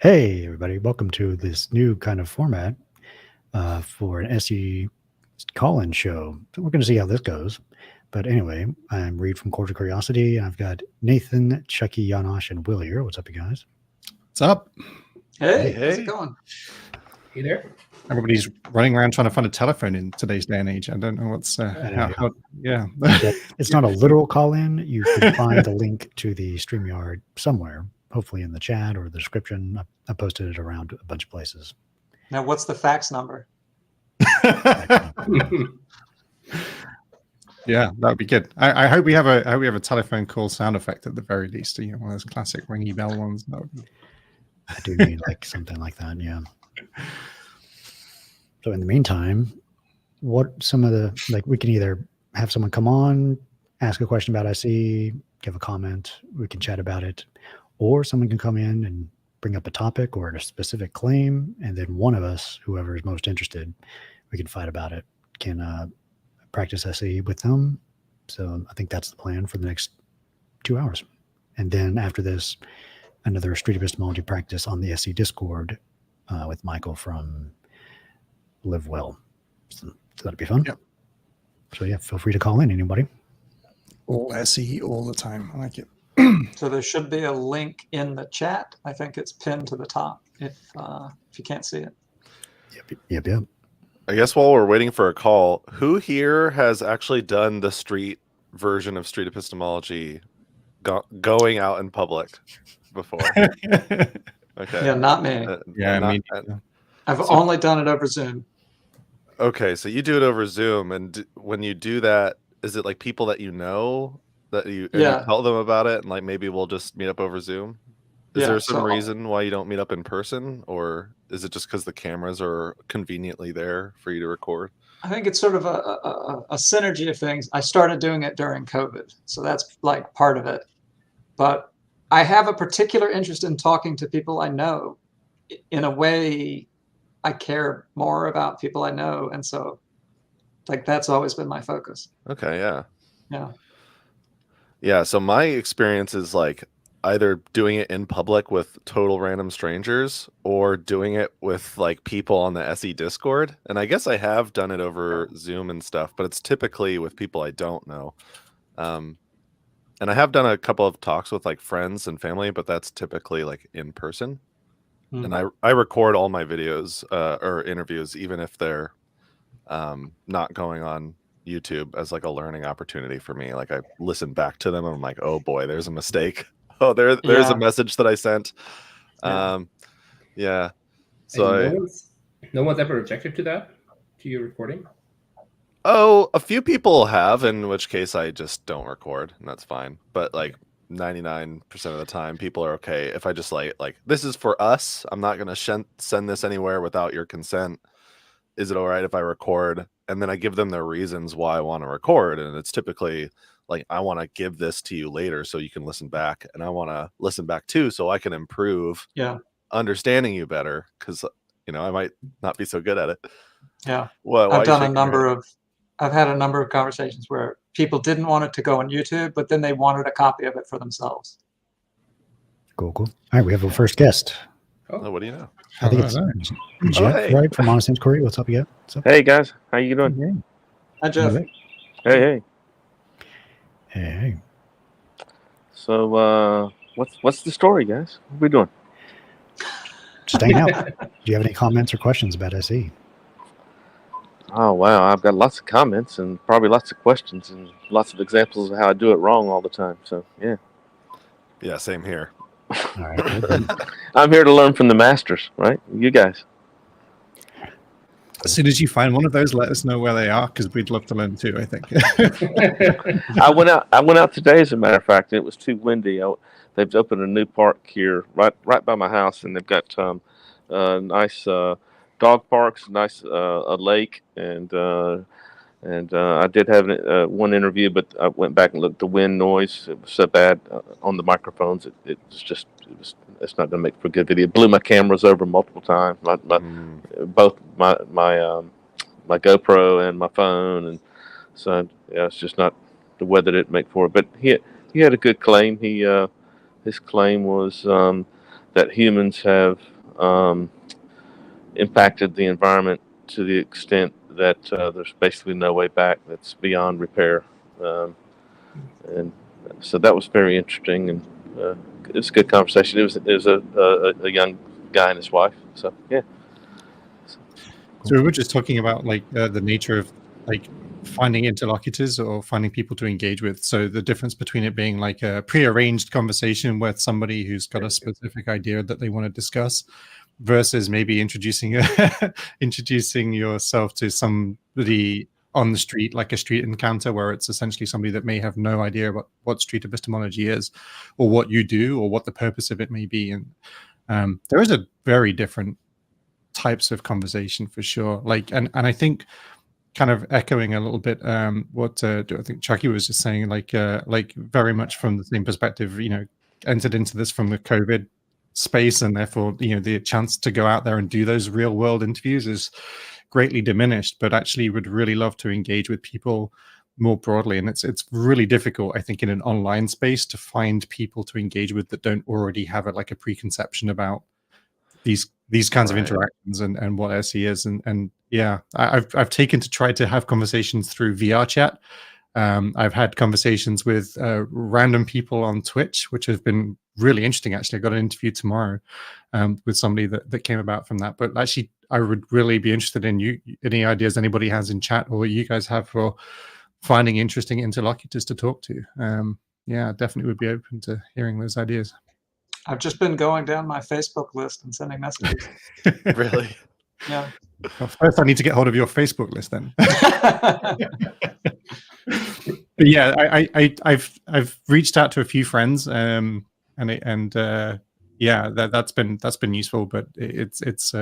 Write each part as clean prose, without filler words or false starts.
Hey, everybody. Welcome to this new kind of format for an SE call-in show. So we're going to see how this goes. But anyway, I'm Reid from Cordial Curiosity, and I've got Nathan, Chucky, Janosch, and Will here. What's up, you guys? What's up? Hey, how's it going? Hey there. Everybody's running around trying to find a telephone in today's day and age. I don't know what's It's not a literal call-in. You can find the link to the StreamYard somewhere, hopefully in the chat or the description. I posted it around a bunch of places. Now, what's the fax number? Yeah, that would be good. I hope we have a telephone call sound effect at the very least. You know, one of those classic ringy bell ones. That would be... I do need like something like that. Yeah. So in the meantime, what some of the, like, we can either have someone come on, ask a question about IC, give a comment, we can chat about it, or someone can come in and bring up a topic or a specific claim, and then one of us, whoever is most interested, we can fight about it, can practice SE with them. So I think that's the plan for the next 2 hours. And then after this, another street epistemology practice on the SE Discord with Michael from Live Well. So that'd be fun. Yep. So yeah, feel free to call in, anybody. All SE all the time. I like it. So there should be a link in the chat. I think it's pinned to the top if you can't see it. Yep. I guess while we're waiting for a call, who here has actually done the street version of street epistemology going out in public before? Okay. Yeah, not me. I've only done it over Zoom. Okay, so you do it over Zoom, and when you do that, is it like people that you know that you tell them about it, and like maybe we'll just meet up over Zoom? Is there some reason why you don't meet up in person, or is it just because the cameras are conveniently there for you to record? I think it's sort of a synergy of things. I started doing it during COVID, so that's like part of it. But I have a particular interest in talking to people I know. In a way, I care more about people I know, and so like that's always been my focus. Okay, yeah. So my experience is like either doing it in public with total random strangers or doing it with like people on the SE Discord. And I guess I have done it over Zoom and stuff, but it's typically with people I don't know. And I have done a couple of talks with like friends and family, but that's typically like in person. And I record all my videos or interviews, even if they're not going on YouTube, as like a learning opportunity for me. Like I listen back to them and I'm like, oh boy, there's a mistake. Oh, there's a message that I sent. So no one's ever objected to that, to your recording? Oh, a few people have, in which case I just don't record, and that's fine. But like 99% of the time, people are okay if I just like this is for us. I'm not gonna send this anywhere without your consent. Is it all right if I record? And then I give them their reasons why I want to record, and it's typically like, I want to give this to you later so you can listen back, and I want to listen back too so I can improve understanding you better, because I might not be so good at it. Yeah. I've had a number of conversations where people didn't want it to go on YouTube, but then they wanted a copy of it for themselves. Cool. All right, we have a first guest. Oh, what do you know? I think it's Jeff, right, from Honest Inquiry. What's up, What's up? Hey, guys. How you doing? Hi, Jeff. Hey. So, what's the story, guys? What are we doing? Just hang out. Do you have any comments or questions about SE? Oh, wow. I've got lots of comments and probably lots of questions and lots of examples of how I do it wrong all the time. So, yeah. Yeah, same here. All right. I'm here to learn from the masters, right? You guys. As soon as you find one of those, let us know where they are, because we'd love to learn too, I think. I went out today, as a matter of fact, and it was too windy. They've opened a new park here right by my house, and they've got nice dog parks, nice a lake, and I did have one interview, but I went back and looked at the wind noise. It was so bad on the microphones. It's not going to make for a good video. It blew my cameras over multiple times. Both my GoPro and my phone, and so it's just not, the weather didn't make for it. But he had a good claim. His claim was that humans have impacted the environment to the extent that there's basically no way back. That's beyond repair. And so that was very interesting, and it was a good conversation. It was a young guy and his wife. So yeah. So we were just talking about like the nature of like finding interlocutors or finding people to engage with. So the difference between it being like a prearranged conversation with somebody who's got a specific idea that they want to discuss, versus maybe introducing yourself to somebody on the street, like a street encounter, where it's essentially somebody that may have no idea about what street epistemology is, or what you do, or what the purpose of it may be. And there is a very different types of conversation for sure. Like, and I think, kind of echoing a little bit what I think Chucky was just saying, like very much from the same perspective, entered into this from the COVID space, and therefore the chance to go out there and do those real world interviews is greatly diminished, but actually would really love to engage with people more broadly. And it's really difficult, I think, in an online space to find people to engage with that don't already have a preconception about these kinds of interactions and what SE is. And yeah, I've taken to try to have conversations through VR chat. I've had conversations with random people on Twitch, which have been really interesting. Actually, I got an interview tomorrow with somebody that came about from that. But actually, I would really be interested in any ideas anybody has in chat, or what you guys have for finding interesting interlocutors to talk to. Yeah, definitely would be open to hearing those ideas. I've just been going down my Facebook list and sending messages. Really? Yeah. Well, first, I need to get hold of your Facebook list then. But yeah, I've reached out to a few friends, yeah, that's been useful, but it's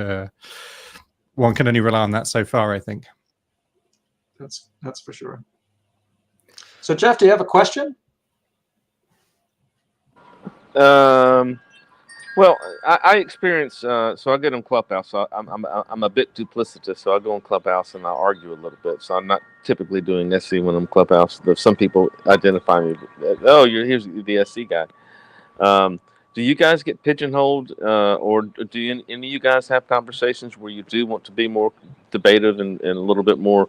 one can only rely on that so far, I think. That's for sure. So Jeff, do you have a question? Well, I experience, so I get on Clubhouse. So I'm a bit duplicitous, so I go on Clubhouse and I argue a little bit. So I'm not typically doing SC when I'm Clubhouse. Some people identify me. Oh, here's the SC guy. Do you guys get pigeonholed, or do any of you guys have conversations where you do want to be more debative and a little bit more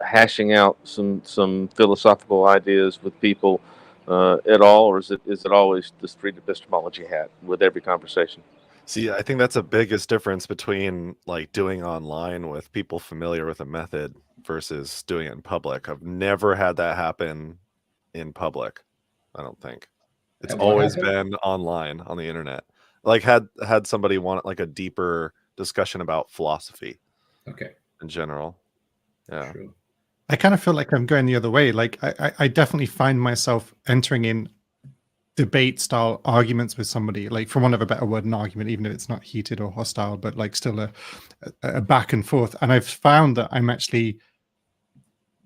hashing out some philosophical ideas with people at all, or is it always the street epistemology hat with every conversation? See, I think that's the biggest difference between like doing online with people familiar with a method versus doing it in public. I've never had that happen in public. I don't think. It's always been online on the internet. Like had somebody want like a deeper discussion about philosophy. Okay. In general. Yeah. True. I kind of feel like I'm going the other way. Like I definitely find myself entering in debate style arguments with somebody, like, for want of a better word, an argument, even if it's not heated or hostile, but like still a back and forth. And I've found that I'm actually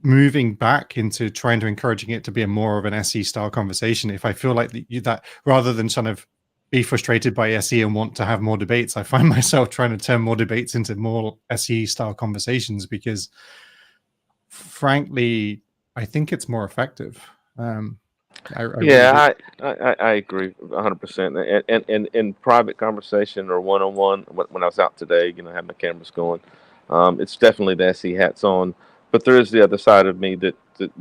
moving back into trying to encouraging it to be a more of an SE style conversation. If I feel like that rather than kind of be frustrated by SE and want to have more debates, I find myself trying to turn more debates into more SE style conversations, because frankly, I think it's more effective. I agree 100%. And in private conversation or one-on-one, when I was out today, I had my cameras going. It's definitely the SE hats on, but there is the other side of me that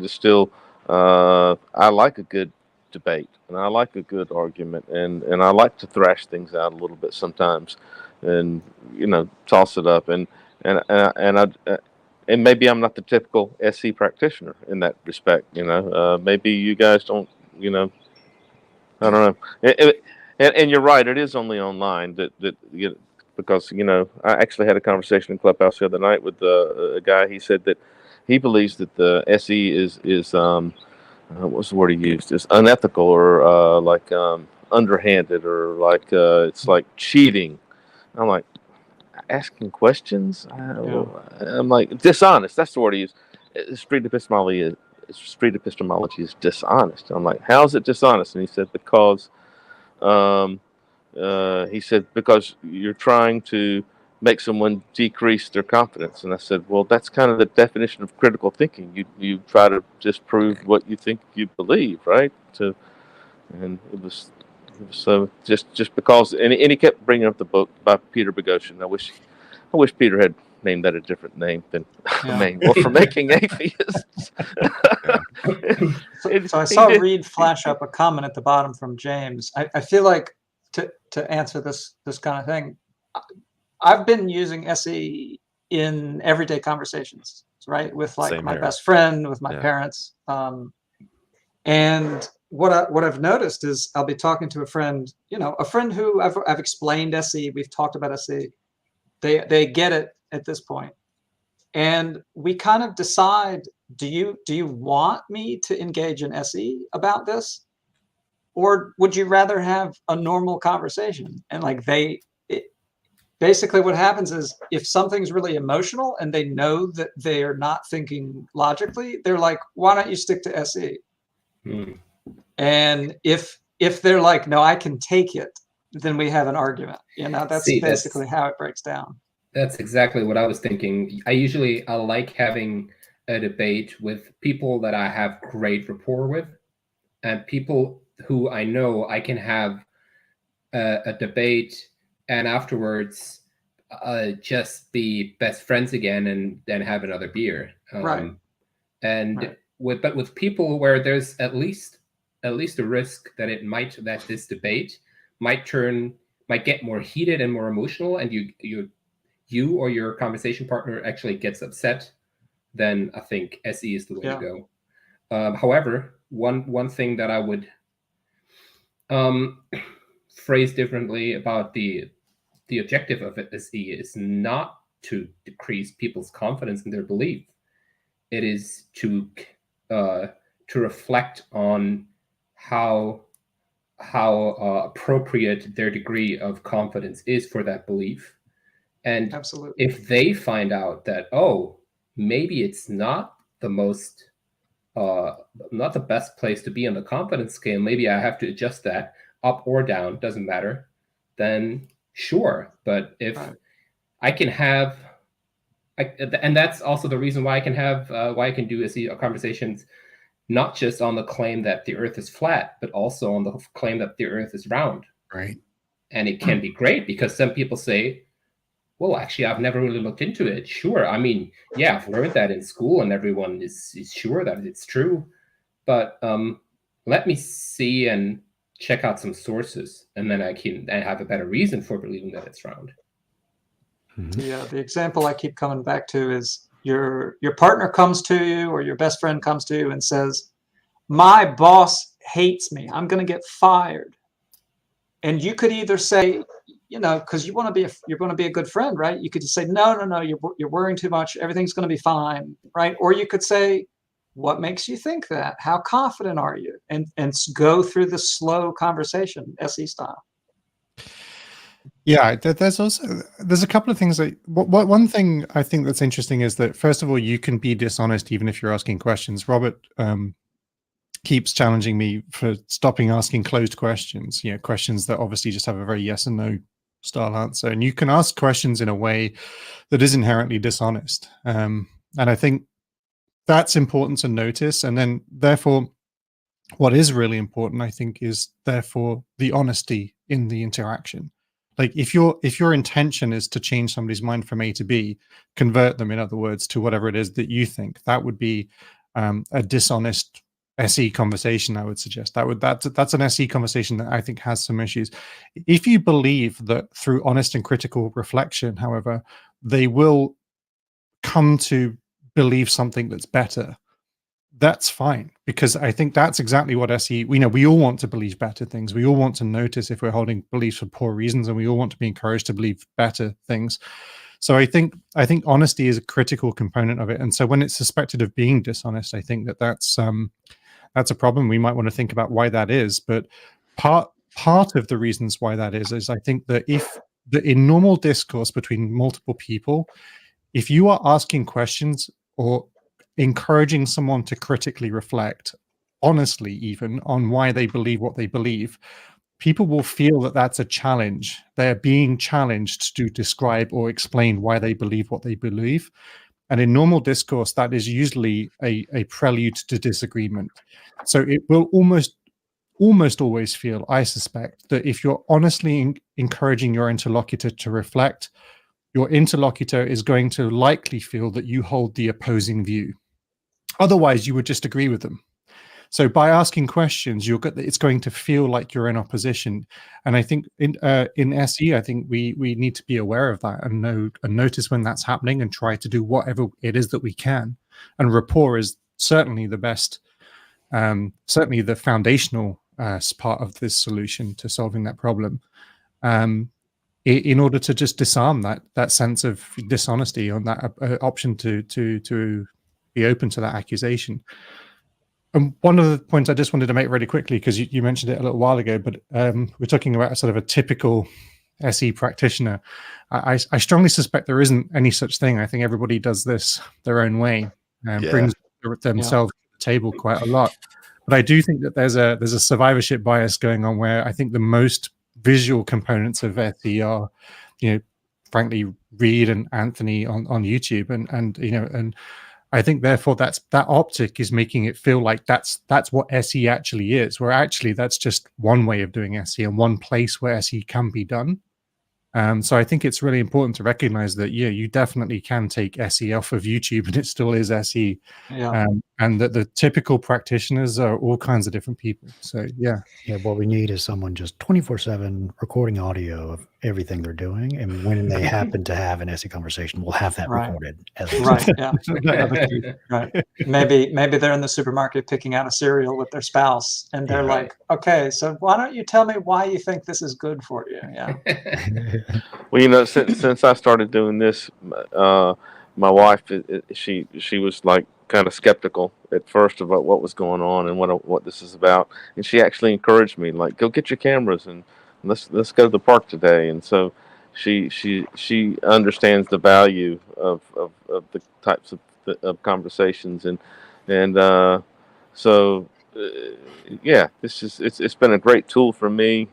still I like a good debate, and I like a good argument, and I like to thrash things out a little bit sometimes, and toss it up, and maybe I'm not the typical SE practitioner in that respect. Maybe you guys don't. I don't know. And you're right. It is only online because I actually had a conversation in Clubhouse the other night with a guy. He said that he believes that the SE is what's the word he used? Is unethical, or like underhanded, or like it's like cheating. I'm like, asking questions. I'm like, dishonest. That's the word he used. Street epistemology is dishonest. I'm like, how is it dishonest? And he said because you're trying to make someone decrease their confidence. And I said, well, that's kind of the definition of critical thinking. You try to disprove what you think you believe, right? And it was So just because, and he kept bringing up the book by Peter Boghossian. I wish Peter had named that a different name than a manual for making atheists. So I saw Reid flash up a comment at the bottom from James. I feel like to answer this kind of thing, I've been using SE in everyday conversations, right? With like Same my here. best friend, with my parents. And what I've noticed is I'll be talking to a friend who I've explained SE, we've talked about SE. They get it at this point. And we kind of decide, do you want me to engage in SE about this? Or would you rather have a normal conversation? And like basically what happens is if something's really emotional and they know that they are not thinking logically, they're like, why don't you stick to SE? And if they're like, no, I can take it, then we have an argument. That's basically how it breaks down. That's exactly what I was thinking. I like having a debate with people that I have great rapport with, and people who I know I can have a debate and afterwards just be best friends again and then have another beer. Right. But with people where there's at least a risk that this debate might get more heated and more emotional, and you or your conversation partner actually gets upset, then I think SE is the way to go. However, one thing that I would phrase differently about the objective of SE is not to decrease people's confidence in their belief. It is to reflect on how appropriate their degree of confidence is for that belief. And absolutely, if they find out that, maybe it's not the most, not the best place to be on the confidence scale, maybe I have to adjust that up or down, doesn't matter, then sure. But if I can have, and that's also the reason why I can have, why I can do conversations, not just on the claim that the earth is flat, but also on the claim that the earth is round. Right. And it can be great because some people say, well, actually, I've never really looked into it. Sure. I mean, yeah, I've learned that in school and everyone is sure that it's true. But let me see and check out some sources, and then I have a better reason for believing that it's round. Yeah, the example I keep coming back to is your partner comes to you or your best friend comes to you and says, my boss hates me. I'm going to get fired. And you could either say, because you're going to be a good friend, right? You could just say, no, you're worrying too much. Everything's going to be fine, right? Or you could say, what makes you think that? How confident are you? And go through the slow conversation, SE style. Yeah, there's a couple of things that one thing I think that's interesting is that, first of all, you can be dishonest even if you're asking questions. Robert keeps challenging me for stopping asking closed questions, questions that obviously just have a very yes and no style answer. And you can ask questions in a way that is inherently dishonest. And I think that's important to notice. And then therefore, what is really important, I think, is therefore the honesty in the interaction. Like if your intention is to change somebody's mind from A to B, convert them, in other words, to whatever it is that you think, that would be a dishonest SE conversation. I would suggest that's an SE conversation that I think has some issues. If you believe that through honest and critical reflection, however, they will come to believe something that's better, that's fine, because I think that's exactly what SE, we all want to believe better things. We all want to notice if we're holding beliefs for poor reasons, and we all want to be encouraged to believe better things. So I think honesty is a critical component of it. And so when it's suspected of being dishonest, I think that's a problem. We might want to think about why that is. But part of the reasons why that is I think that in normal discourse between multiple people, if you are asking questions or encouraging someone to critically reflect, honestly, even on why they believe what they believe, people will feel that that's a challenge. They're being challenged to describe or explain why they believe what they believe. And in normal discourse, that is usually a prelude to disagreement. So it will almost almost always feel, I suspect, that if you're honestly encouraging your interlocutor to reflect, your interlocutor is going to likely feel that you hold the opposing view. Otherwise, you would just agree with them. So by asking questions, it's going to feel like you're in opposition. And I think in SE, I think we need to be aware of that and notice when that's happening and try to do whatever it is that we can. And rapport is certainly the best, certainly the foundational part of this solution to solving that problem. In order to just disarm that sense of dishonesty on that option to be open to that accusation. And one of the points I just wanted to make really quickly, because you mentioned it a little while ago, but we're talking about a sort of a typical SE practitioner. I strongly suspect there isn't any such thing. I think everybody does this their own way and brings themselves to the table quite a lot. But I do think that there's a survivorship bias going on where I think the most visual components of SE are, frankly, Reid and Anthony on YouTube, and I think therefore that optic is making it feel like that's what SE actually is, where actually that's just one way of doing SE and one place where SE can be done. So I think it's really important to recognize that, you definitely can take SE off of YouTube and it still is SE. Yeah. And that the typical practitioners are all kinds of different people. So, yeah. Yeah, what we need is someone just 24/7 recording audio of everything they're doing. And when they happen to have an SE conversation, we'll have that recorded. Right, yeah. Right. Maybe they're in the supermarket picking out a cereal with their spouse, and they're like, okay, so why don't you tell me why you think this is good for you? Yeah. Well, since I started doing this, my wife, she was like kind of skeptical at first about what was going on and what this is about, and she actually encouraged me, like, go get your cameras and let's go to the park today. And so she understands the value of the types of conversations, and so it's been a great tool for me.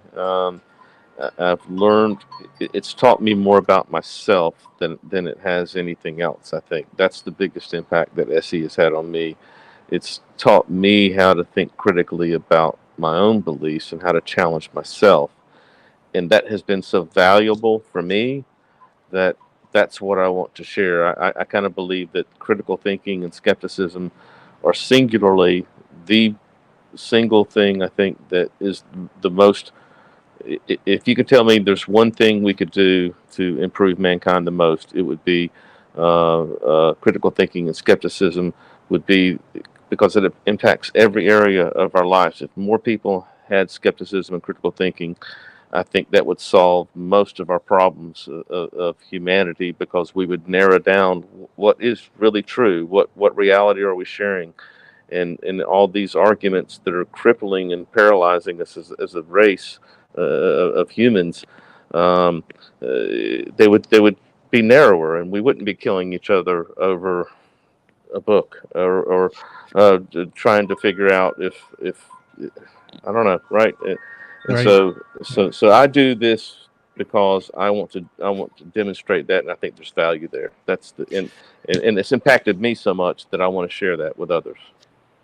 I've learned, it's taught me more about myself than it has anything else. I think that's the biggest impact that SE has had on me. It's taught me how to think critically about my own beliefs and how to challenge myself. And that has been so valuable for me that's what I want to share. I kind of believe that critical thinking and skepticism are singularly the single thing I think that is the most. If you could tell me there's one thing we could do to improve mankind the most, it would be critical thinking and skepticism would be, because it impacts every area of our lives. If more people had skepticism and critical thinking, I think that would solve most of our problems of humanity, because we would narrow down what is really true, what reality are we sharing, and all these arguments that are crippling and paralyzing us as a race of humans, they would be narrower, and we wouldn't be killing each other over a book or trying to figure out if I don't know, right? And Right. So I do this because I want to demonstrate that, and I think there's value there. That's and it's impacted me so much that I want to share that with others.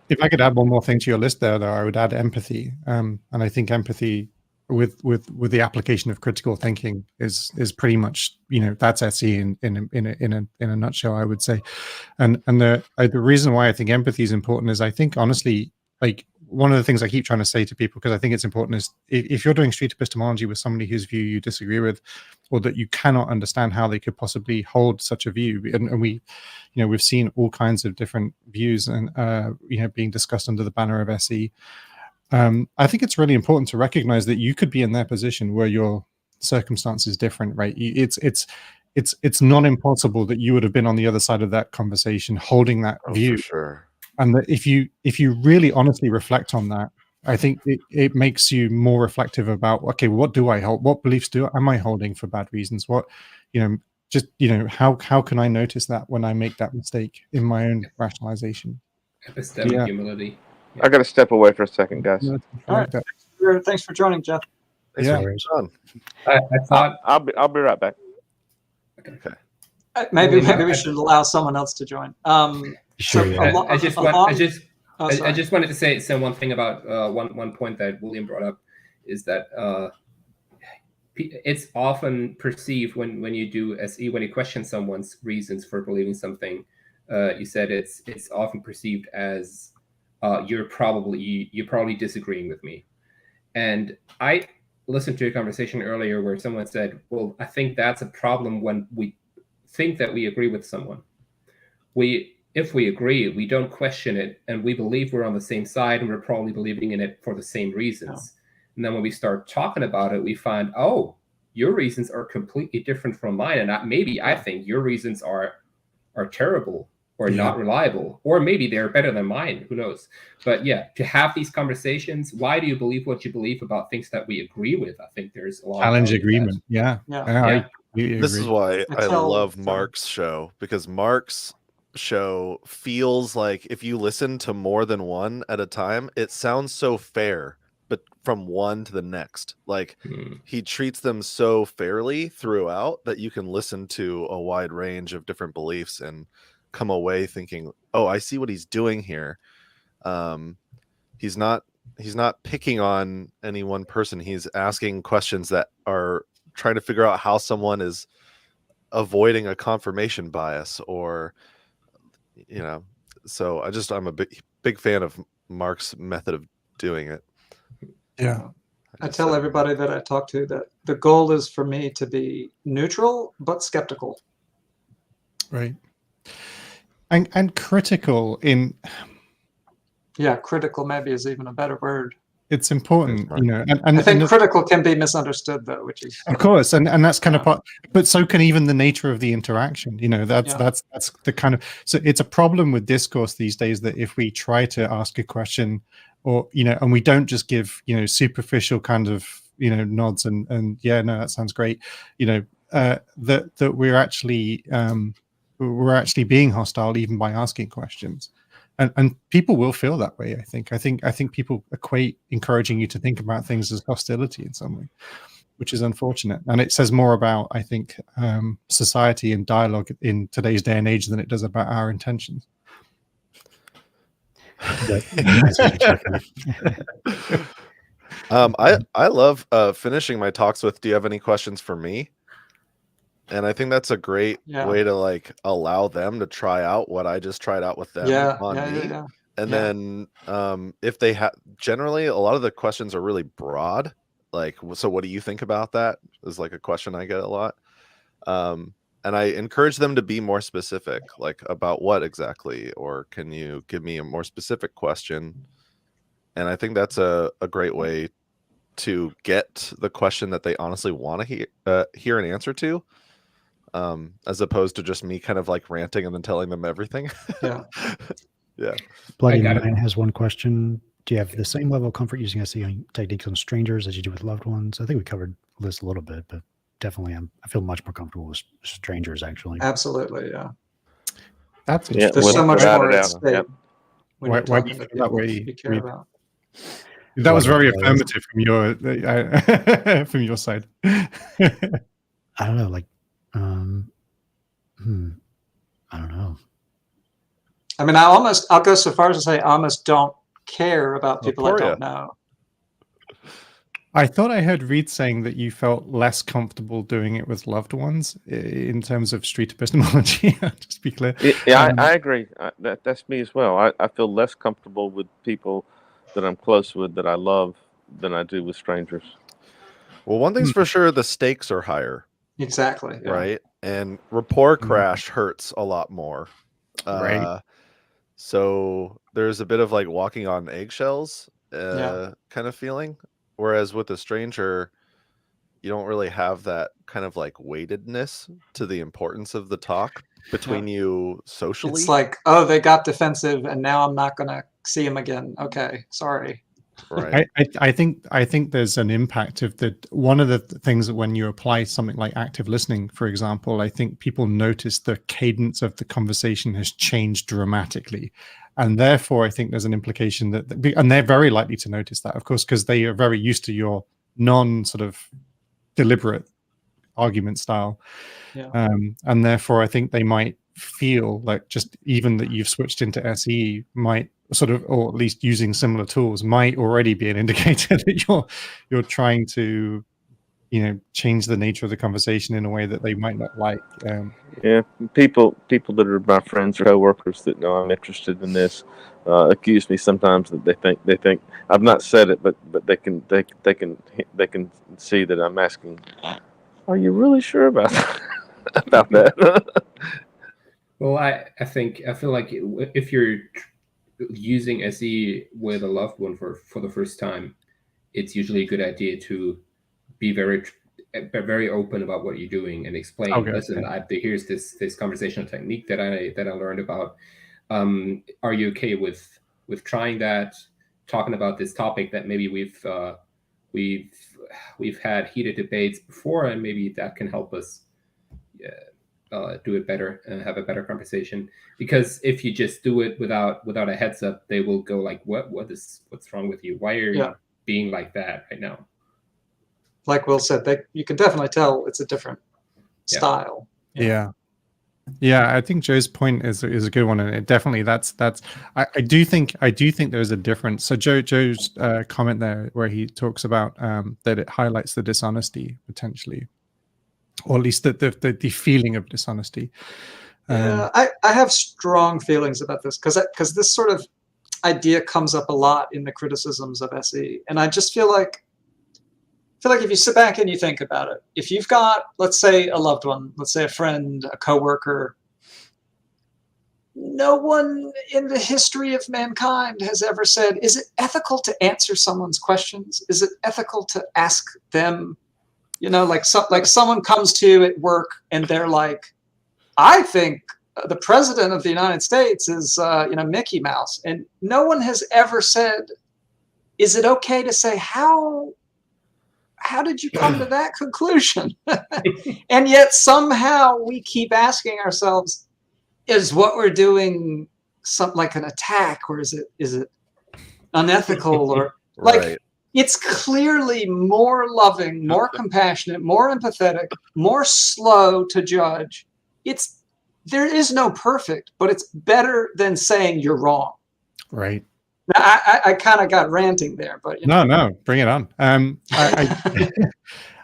If I could add one more thing to your list there, though, I would add empathy. And I think empathy with the application of critical thinking is pretty much, that's SE in a nutshell, I would say. And the reason why I think empathy is important is, I think honestly, like, one of the things I keep trying to say to people, because I think it's important, is if you're doing street epistemology with somebody whose view you disagree with, or that you cannot understand how they could possibly hold such a view, and we've seen all kinds of different views and being discussed under the banner of SE. I think it's really important to recognize that you could be in their position where your circumstance is different, right? It's not impossible that you would have been on the other side of that conversation holding that view. For sure. And that if you really honestly reflect on that, I think it makes you more reflective about, okay, what do I hold? What beliefs am I holding for bad reasons? What, how can I notice that when I make that mistake in my own rationalization? Epistemic humility. I got to step away for a second, guys. All right. Thanks for joining, Jeff. Thanks for John. I thought I'll be right back. Okay. Maybe we should allow someone else to join. Sure. So Oh, I sorry. just wanted to say one thing about one point that William brought up is that it's often perceived when you do SE, when you question someone's reasons for believing something, you said it's often perceived as you're probably disagreeing with me. And I listened to a conversation earlier where someone said, well, I think that's a problem when we think that we agree with someone. If we agree, we don't question it, and we believe we're on the same side, and we're probably believing in it for the same reasons. And then when we start talking about it, we find, oh, your reasons are completely different from mine, and I think your reasons are terrible or not reliable, or maybe they're better than mine. Who knows? But yeah, to have these conversations, why do you believe what you believe about things that we agree with? I think there's a lot Challenge of agreement. Yeah. I completely This is agree. why I love sorry. Mark's show, because Mark's show feels like if you listen to more than one at a time, it sounds so fair, but from one to the next, like he treats them so fairly throughout that you can listen to a wide range of different beliefs and come away thinking, oh, I see what he's doing here. He's not picking on any one person. He's asking questions that are trying to figure out how someone is avoiding a confirmation bias, or so I'm a big fan of Mark's method of doing it. Yeah. I tell everybody that I talk to that the goal is for me to be neutral but skeptical. Right. And critical in. Yeah, critical maybe is even a better word. It's important, And I think critical can be misunderstood, though, which is of course, and that's kind of part. But so can even the nature of the interaction. That's the kind of. So it's a problem with discourse these days that if we try to ask a question, or and we don't just give superficial kind of nods and yeah, no, that sounds great. That we're actually being hostile even by asking questions. And people will feel that way. I think people equate encouraging you to think about things as hostility in some way, which is unfortunate. And it says more about, I think, society and dialogue in today's day and age than it does about our intentions. I love finishing my talks with, do you have any questions for me? And I think that's a great way to allow them to try out what I just tried out with them on me. And then if they have, generally a lot of the questions are really broad. So what do you think about that? Is a question I get a lot. And I encourage them to be more specific, about what exactly, or can you give me a more specific question? And I think that's a great way to get the question that they honestly want to hear an answer to. As opposed to just me kind of ranting and then telling them everything. Yeah. Bloody Nine has one question. Do you have the same level of comfort using SE techniques on strangers as you do with loved ones? I think we covered this a little bit, but definitely I feel much more comfortable with strangers, actually. Absolutely, yeah. That's there's so much more at stake when you're why talking to people you care about. That was very affirmative from your side. I don't know, I don't know. I mean, I'll go so far as to say I almost don't care about people I don't know. I thought I heard Reid saying that you felt less comfortable doing it with loved ones in terms of street epistemology. Just be clear. Yeah, I agree. That's me as well. I feel less comfortable with people that I'm close with, that I love, than I do with strangers. Well, one thing's for sure, the stakes are higher. Exactly. Yeah. Right. And rapport crash hurts a lot more. Right. So there's a bit of walking on eggshells kind of feeling. Whereas with a stranger, you don't really have that kind of weightedness to the importance of the talk between you socially. It's oh, they got defensive and now I'm not going to see him again. Okay. Sorry. Right. I think there's an impact of one of the things that when you apply something like active listening, for example, I think people notice the cadence of the conversation has changed dramatically. And therefore, I think there's an implication and they're very likely to notice that, of course, because they are very used to your non sort of deliberate argument style. Yeah. And therefore I think they might feel like just even that you've switched into SE might sort of, or at least using similar tools, might already be an indicator that you're trying to, you know, change the nature of the conversation in a way that they might not like. Yeah, people that are my friends or coworkers that know I'm interested in this accuse me sometimes that they think I've not said it, but they can see that I'm asking, are you really sure about about that? Well, I feel like if you're using SE with a loved one for the first time, it's usually a good idea to be very open about what you're doing and explain. Okay, Listen, here's this conversational technique that I learned about. Are you okay with trying that? Talking about this topic that maybe we've had heated debates before, and maybe that can help us do it better and have a better conversation. Because if you just do it without a heads up, they will go like, what's wrong with you? Why are you being like that right now? Like Will said, you can definitely tell it's a different style. Yeah. I think Joe's point is a good one, and it definitely I do think there's a difference. So Joe's comment there where he talks about that it highlights the dishonesty potentially, or at least the feeling of dishonesty. I have strong feelings about this because this sort of idea comes up a lot in the criticisms of SE, and I just feel like if you sit back and you think about it, if you've got, let's say, a loved one, let's say a friend, a coworker, no one in the history of mankind has ever said, is it ethical to answer someone's questions? Is it ethical to ask them, you know, like someone comes to you at work and they're like, I think the president of the United States is, Mickey Mouse. And no one has ever said, is it okay to say, how did you come to that conclusion? And yet somehow we keep asking ourselves, is what we're doing something like an attack, or is it unethical, or like it's clearly more loving, more compassionate, more empathetic, more slow to judge. There is no perfect, but it's better than saying you're wrong. Right. Now, I kind of got ranting there, but no, bring it on.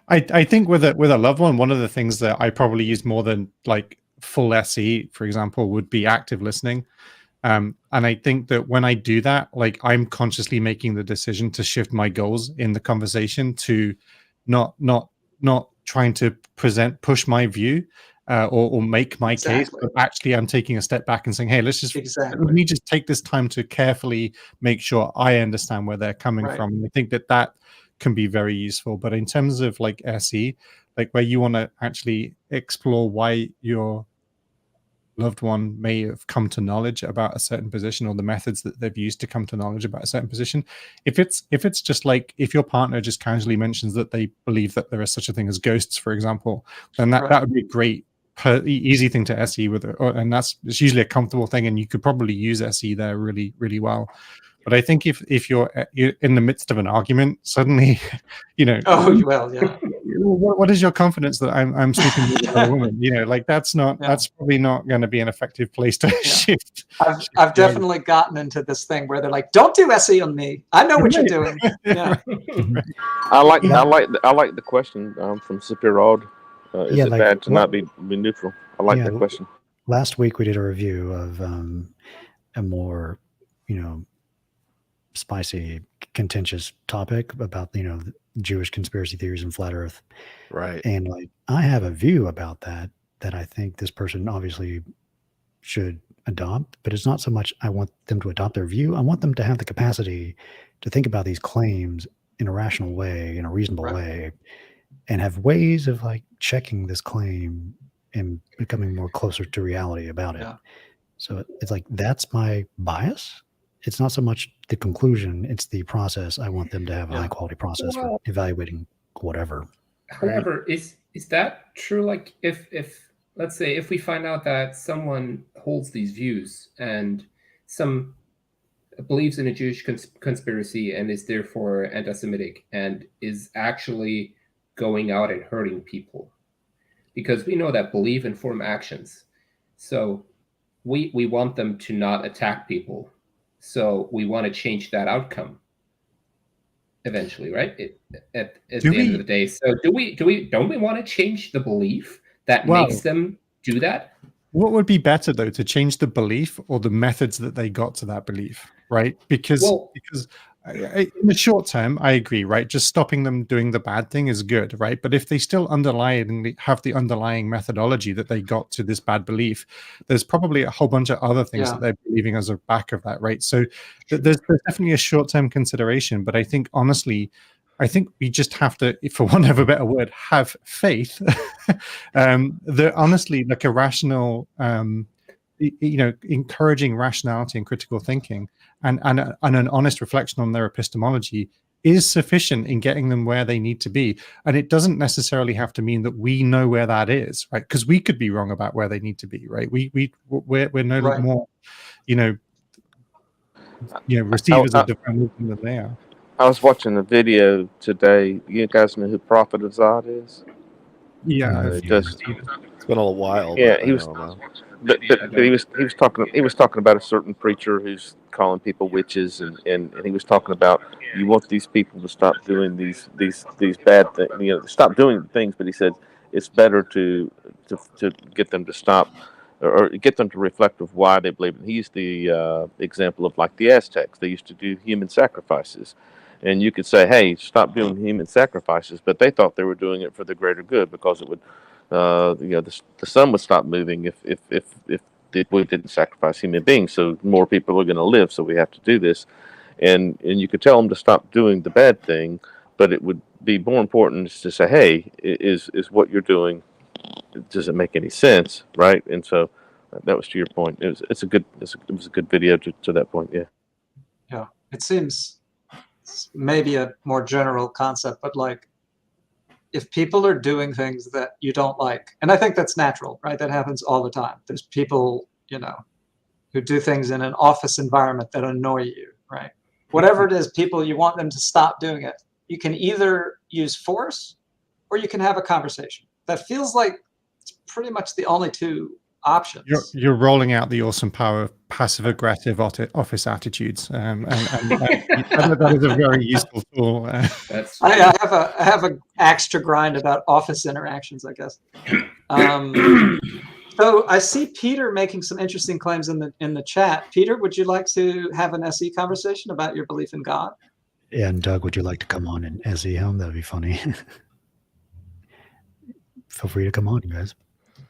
I think with a loved one, one of the things that I probably use more than like full SE, for example, would be active listening. And I think that when I do that, like I'm consciously making the decision to shift my goals in the conversation to not trying to push my view or make my case, but actually I'm taking a step back and saying, hey, let me just take this time to carefully make sure I understand where they're coming from. And I think that can be very useful. But in terms of like SE, like where you want to actually explore why your loved one may have come to knowledge about a certain position or the methods that they've used to come to knowledge about a certain position, if it's just like if your partner just casually mentions that they believe that there is such a thing as ghosts, for example, then that would be a great easy thing to SE with, and it's usually a comfortable thing, and you could probably use SE there really, really well. But I think if you're in the midst of an argument, suddenly, what is your confidence that I'm sleeping with another woman? You know, like that's probably not going to be an effective place to shift. I've definitely gotten into this thing where they're like, "Don't do SE on me. I know what you're doing." Yeah. I like the question from Sipirod. Is it bad to not be neutral? I like that question. Last week we did a review of a more, spicy, contentious topic about, Jewish conspiracy theories and flat earth. Right. And like, I have a view about that I think this person obviously should adopt, but it's not so much I want them to adopt their view. I want them to have the capacity to think about these claims in a rational way, in a reasonable way, and have ways of like checking this claim and becoming more closer to reality about it. So it's like, that's my bias. It's not so much the conclusion, it's the process. I want them to have a high quality process for evaluating whatever. However, is that true? Like if let's say if we find out that someone holds these views and some believes in a Jewish conspiracy and is therefore anti-Semitic and is actually going out and hurting people, because we know that belief inform actions. So we want them to not attack people. So we want to change that outcome eventually, right? At the end of the day. So don't we want to change the belief that makes them do that? What would be better, though, to change the belief or the methods that they got to that belief, right? Because in the short term, I agree, right? Just stopping them doing the bad thing is good, right? But if they still have the underlying methodology that they got to this bad belief, there's probably a whole bunch of other things that they're believing as a back of that, right? So there's definitely a short-term consideration, but I think, honestly, we just have to, for want of a better word, have faith. They're honestly like a rational, encouraging rationality and critical thinking and an honest reflection on their epistemology is sufficient in getting them where they need to be. And it doesn't necessarily have to mean that we know where that is, right? Because we could be wrong about where they need to be, right? We're no more, receivers of divine wisdom than they are. I was watching a video today. You guys know who Prophet Azad is? Yeah, it's been a while. Yeah, he was. But he was talking about a certain preacher who's calling people witches, and he was talking about you want these people to stop doing these bad things, stop doing things. But he said it's better to get them to stop or get them to reflect of why they believe it. He used the example of like the Aztecs. They used to do human sacrifices. And you could say, hey, stop doing human sacrifices. But they thought they were doing it for the greater good because it would, the sun would stop moving if we didn't sacrifice human beings. So more people are going to live. So we have to do this. And you could tell them to stop doing the bad thing. But it would be more important to say, hey, is what you're doing, does it make any sense? Right. And so that was to your point. It was a good video to that point. Yeah. Yeah. It seems maybe a more general concept, but like if people are doing things that you don't like, and I think that's natural, right? That happens all the time. There's people, who do things in an office environment that annoy you, right? Whatever it is, people, you want them to stop doing it. You can either use force or you can have a conversation. That feels like it's pretty much the only two options. You're rolling out the awesome power of passive-aggressive office attitudes, and that is a very useful tool. I have a axe to grind about office interactions, I guess. So I see Peter making some interesting claims in the chat. Peter, would you like to have an SE conversation about your belief in God? Yeah, and Doug, would you like to come on and SE him? That'd be funny. Feel free to come on, you guys.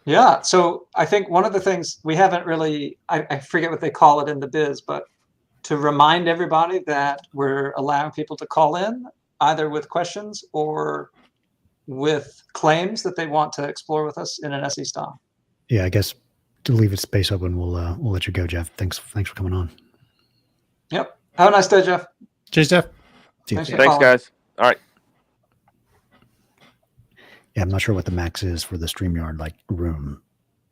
Yeah, so I think one of the things we haven't really, I forget what they call it in the biz, but to remind everybody that we're allowing people to call in either with questions or with claims that they want to explore with us in an SE style. Yeah, I guess to leave it space open, we'll let you go, Jeff. Thanks for coming on. Yep. Have a nice day, Jeff. Cheers, Jeff. Thanks guys. All right. Yeah, I'm not sure what the max is for the StreamYard room.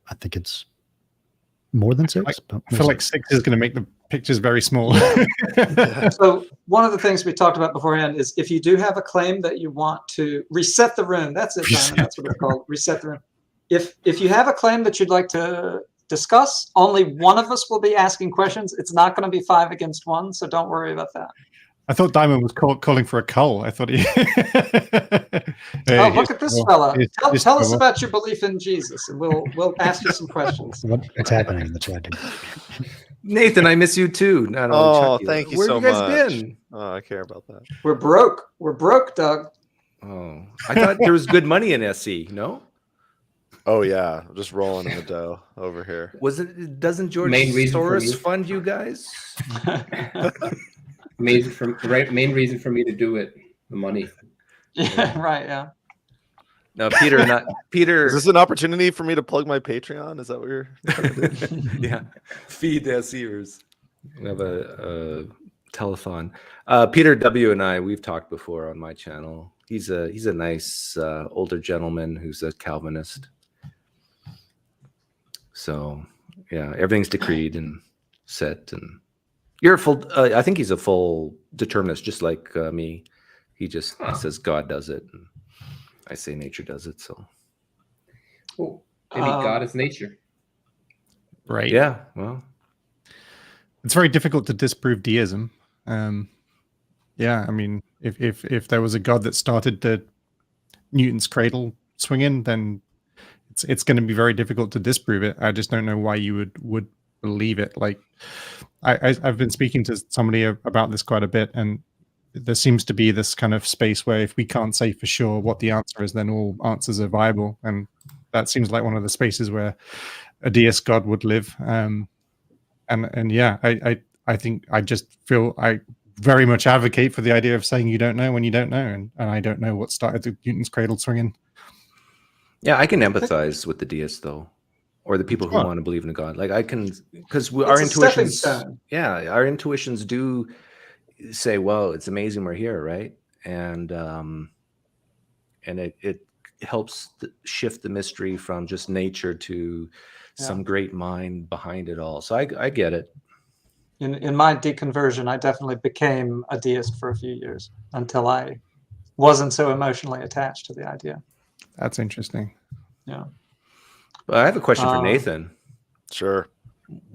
I think it's more than 6. I feel like 6 is going to make the pictures very small. So one of the things we talked about beforehand is if you do have a claim that you want to reset the room, that's it, Simon, that's what it's called, reset the room. If you have a claim that you'd like to discuss, only one of us will be asking questions. It's not going to be 5 against 1, so don't worry about that. I thought Diamond was calling for a cull. I thought he. Oh, look at this fella! Tell us about your belief in Jesus, and we'll ask you some questions. What's happening in the chat? Nathan, I miss you too. Not only Chucky. Thank you Where so have you guys much. been? Oh, I care about that. We're broke. We're broke, Doug. Oh, I thought there was good money in SE. No. Oh yeah, just rolling in the dough over here. Doesn't George Soros fund you guys? Main reason for me to do it, the money. Yeah, right. Yeah. No, Peter. Is this an opportunity for me to plug my Patreon? Is that what you're trying to do? Yeah, feed the SEers. We have a telethon. Peter W and I, we've talked before on my channel. He's a nice older gentleman who's a Calvinist. So yeah, everything's decreed and set and. You're a full. I think he's a full determinist, just like me. He just says God does it, and I say nature does it. So, Well, maybe God is nature. Right. Yeah. Well, It's very difficult to disprove deism. Yeah, I mean, if there was a God that started the Newton's cradle swinging, then it's going to be very difficult to disprove it. I just don't know why you would believe it. Like, I've been speaking to somebody about this quite a bit, and there seems to be this kind of space where if we can't say for sure what the answer is, then all answers are viable, and that seems like one of the spaces where a deist God would live. And yeah, I think I just feel I very much advocate for the idea of saying you don't know when you don't know, and I don't know what started the Newton's cradle swinging. yeah, I can empathize with the deists though, or the people who Sure. want to believe in a God. Like I can, because our It's a stepping intuitions, stone. yeah, our intuitions do say, well, it's amazing we're here, right? And it helps shift the mystery from just nature to some great mind behind it all. So I get it. In my deconversion, I definitely became a deist for a few years until I wasn't so emotionally attached to the idea. That's interesting. Yeah. But I have a question for Nathan. Sure.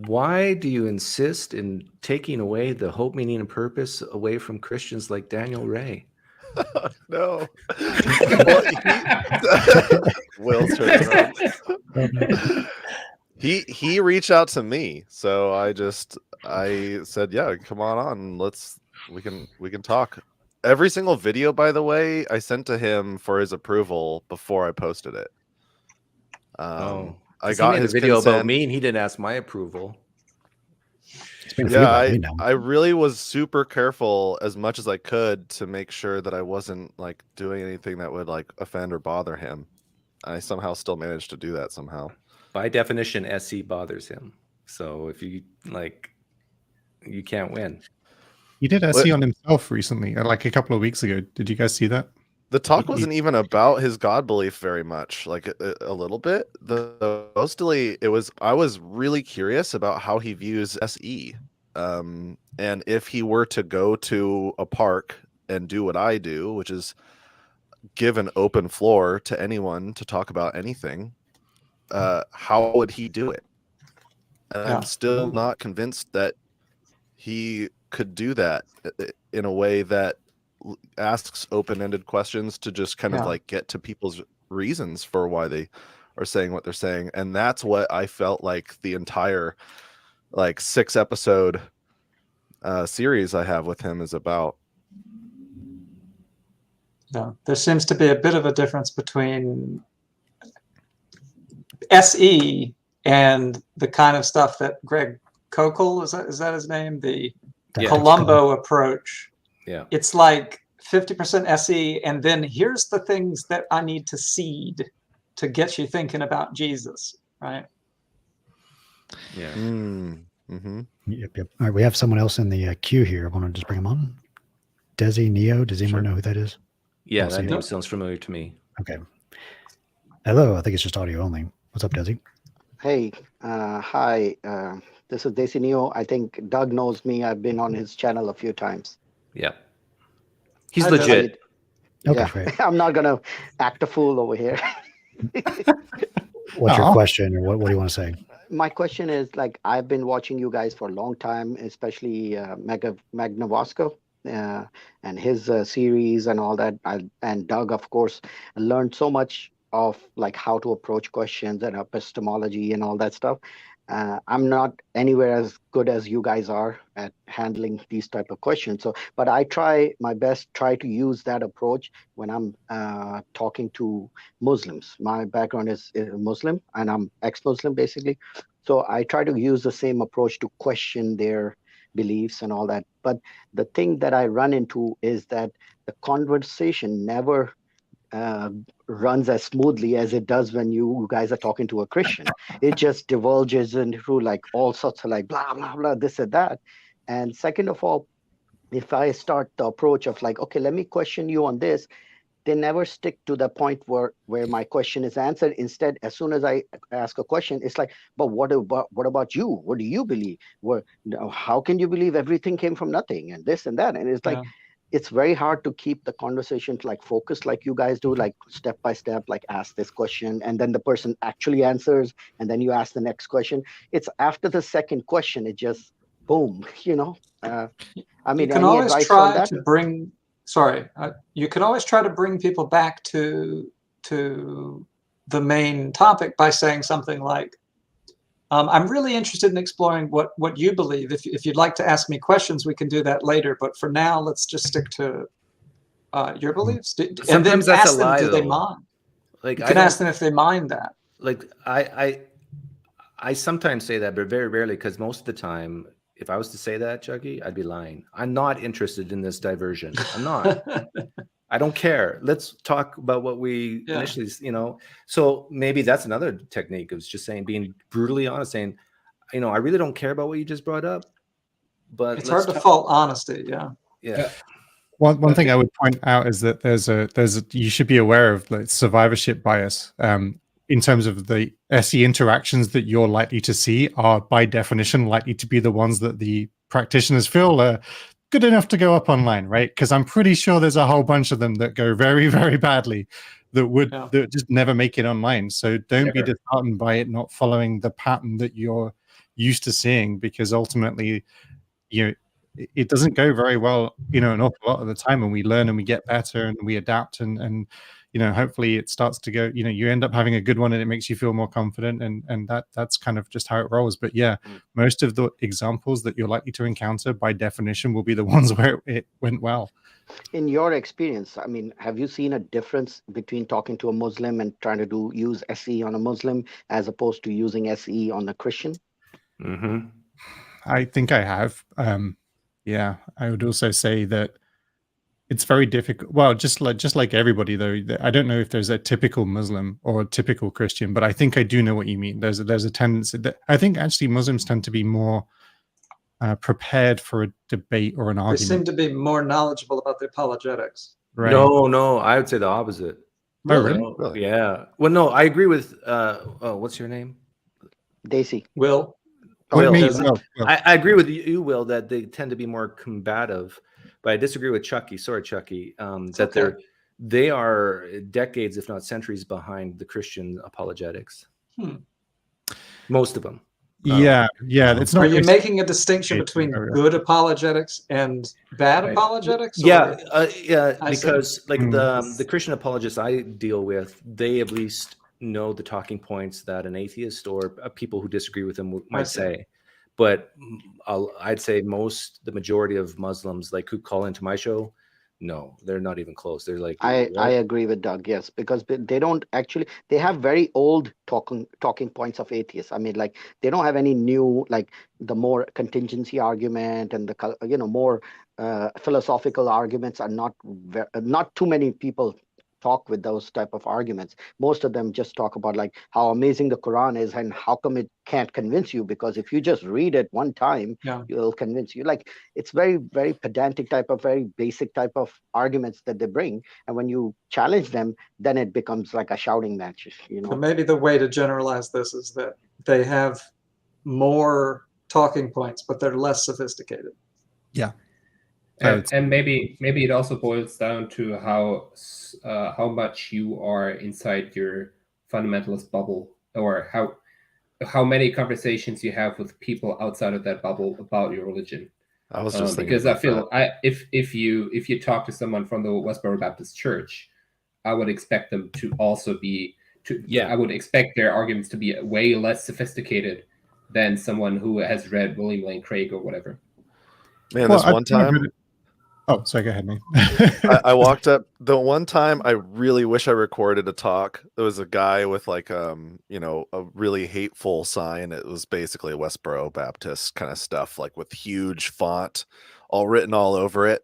Why do you insist in taking away the hope, meaning, and purpose away from Christians like Daniel Ray? No. Will's turning around. He reached out to me, so I said, yeah, come on, we can talk. Every single video, by the way, I sent to him for his approval before I posted it. I got his video consent. about me, and he didn't ask my approval. Yeah, I really was super careful as much as I could to make sure that I wasn't like doing anything that would like offend or bother him. I somehow still managed to do that somehow. By definition, SE bothers him. So if you like, you can't win. He did SE on himself recently, like a couple of weeks ago. Did you guys see that? The talk wasn't even about his God belief very much, like a little bit. Mostly it was, I was really curious about how he views SE. And if he were to go to a park and do what I do, which is give an open floor to anyone to talk about anything, how would he do it? And I'm still not convinced that he could do that in a way that asks open-ended questions to just kind of like get to people's reasons for why they are saying what they're saying. And that's what I felt like the entire like 6-episode series I have with him is about. No, there seems to be a bit of a difference between SE and the kind of stuff that Greg Kokel, is that his name? The Columbo approach. Yeah. It's like 50% SE, and then here's the things that I need to seed to get you thinking about Jesus, right? Yeah. Yep. All right, we have someone else in the queue here. I want to just bring him on. Desi Neo. Does anyone know who that is? Yeah, that name sounds familiar to me. Okay. Hello. I think it's just audio only. What's up, Desi? Hey, hi. This is Desi Neo. I think Doug knows me. I've been on his channel a few times. Yeah. He's legit. Okay, great. I'm not going to act a fool over here. What's your question, or what do you want to say? My question is, like, I've been watching you guys for a long time, especially Magnavosco and his series and all that. And Doug, of course, learned so much of like how to approach questions and epistemology and all that stuff. I'm not anywhere as good as you guys are at handling these type of questions. So, but I try my best, try to use that approach when I'm talking to Muslims. My background is Muslim, and I'm ex-Muslim basically. So I try to use the same approach to question their beliefs and all that. But the thing that I run into is that the conversation never runs as smoothly as it does when you guys are talking to a Christian. It just divulges into like all sorts of like blah, blah, blah, this and that. And second of all, if I start the approach of like, okay, let me question you on this, they never stick to the point where my question is answered. Instead, as soon as I ask a question, it's like, but what about you? What do you believe? How can you believe everything came from nothing and this and that? And it's like, it's very hard to keep the conversation like focused like you guys do, like step by step, like ask this question and then the person actually answers and then you ask the next question. It's after the second question, it just boom, I mean, You can any always advice on try that? to bring. Sorry, you can always try to bring people back to the main topic by saying something like, I'm really interested in exploring what you believe. If you'd like to ask me questions, we can do that later. But for now, let's just stick to your beliefs. And then Sometimes that's ask a them, lie, do they though. mind? Like You I can don't ask them if they mind that. like I sometimes say that, but very rarely, because most of the time, if I was to say that, Chucky, I'd be lying. I'm not interested in this diversion. I'm not. I don't care. Let's talk about what we initially, So maybe that's another technique of just saying, being brutally honest, saying, I really don't care about what you just brought up, but It's hard to fault honesty. Yeah. One thing I would point out is that you should be aware of like survivorship bias. In terms of the SE interactions that you're likely to see are by definition likely to be the ones that the practitioners feel are good enough to go up online, right? Because I'm pretty sure there's a whole bunch of them that go very, very badly that just never make it online. So don't be disheartened by it not following the pattern that you're used to seeing, because ultimately, it doesn't go very well, an awful lot of the time, and we learn and we get better and we adapt and hopefully it starts to go, you end up having a good one and it makes you feel more confident, and that's kind of just how it rolls. But most of the examples that you're likely to encounter by definition will be the ones where it went well. In your experience, I mean, have you seen a difference between talking to a Muslim and trying to use SE on a Muslim as opposed to using SE on a Christian? Mm-hmm. I think I have. I would also say that it's very difficult. Well, just like everybody, though, I don't know if there's a typical Muslim or a typical Christian, but I think I do know what you mean. There's a tendency that I think actually Muslims tend to be more prepared for a debate or an argument. They seem to be more knowledgeable about the apologetics. Right. No, I would say the opposite. Really? Really? Yeah. Well, no, I agree with. What's your name? Daisy. Will. Will. I agree with you, Will, that they tend to be more combative, but I disagree with Chucky. Sorry, Chucky. That they are decades, if not centuries, behind the Christian apologetics. Most of them. It's not. Are you making a distinction between good apologetics and bad apologetics? Yeah, because like the Christian apologists I deal with, they at least know the talking points that an atheist or people who disagree with them might say. But I'd say the majority of Muslims like who call into my show, no, they're not even close. They're like, I agree with Doug, yes, because they don't actually, they have very old talking points of atheists. I mean, like they don't have any new, like the more contingency argument and the more philosophical arguments are not too many people talk with those type of arguments. Most of them just talk about like how amazing the Quran is and how come it can't convince you, because if you just read it one time, it'll convince you. Like it's very, very pedantic type of, very basic type of arguments that they bring, and when you challenge them, then it becomes like a shouting match. So maybe the way to generalize this is that they have more talking points, but they're less sophisticated. Yeah. And maybe it also boils down to how much you are inside your fundamentalist bubble, or how many conversations you have with people outside of that bubble about your religion. I was just thinking because I feel if you talk to someone from the Westboro Baptist Church, I would expect them to also be I would expect their arguments to be way less sophisticated than someone who has read William Lane Craig or whatever. Man, this one time. Oh, sorry, go ahead, man. I walked up the one time. I really wish I recorded a talk. There was a guy with like a really hateful sign. It was basically a Westboro Baptist kind of stuff, like with huge font all written all over it.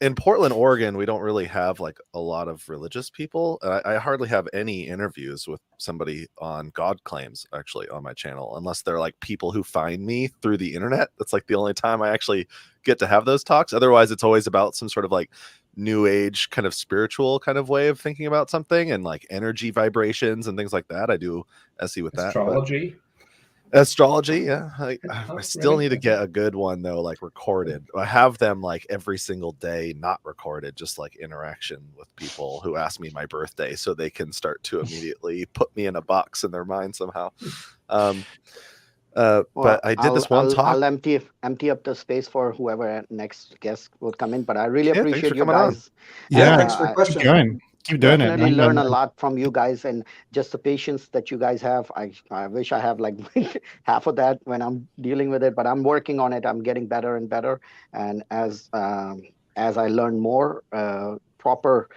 In Portland, Oregon, we don't really have like a lot of religious people. I hardly have any interviews with somebody on God claims actually on my channel, unless they're like people who find me through the internet. That's like the only time I actually get to have those talks. Otherwise, it's always about some sort of like new age kind of spiritual kind of way of thinking about something, and like energy vibrations and things like that. I do SE with that. Astrology. Astrology, yeah. I Oh, still really? need to get a good one though, like recorded. I have them like every single day, not recorded, just like interaction with people who ask me my birthday, so they can start to immediately put me in a box in their mind somehow. But I did this one talk. I'll empty up the space for whoever next guest will come in. But I really Yeah, thanks appreciate for you coming on. guys. Yeah, thanks for the I question. keep going. Keep doing it. definitely man. learn a lot from you guys, and just the patience that you guys have. I wish I have like half of that when I'm dealing with it, but I'm working on it. I'm getting better and better. And as I learn more proper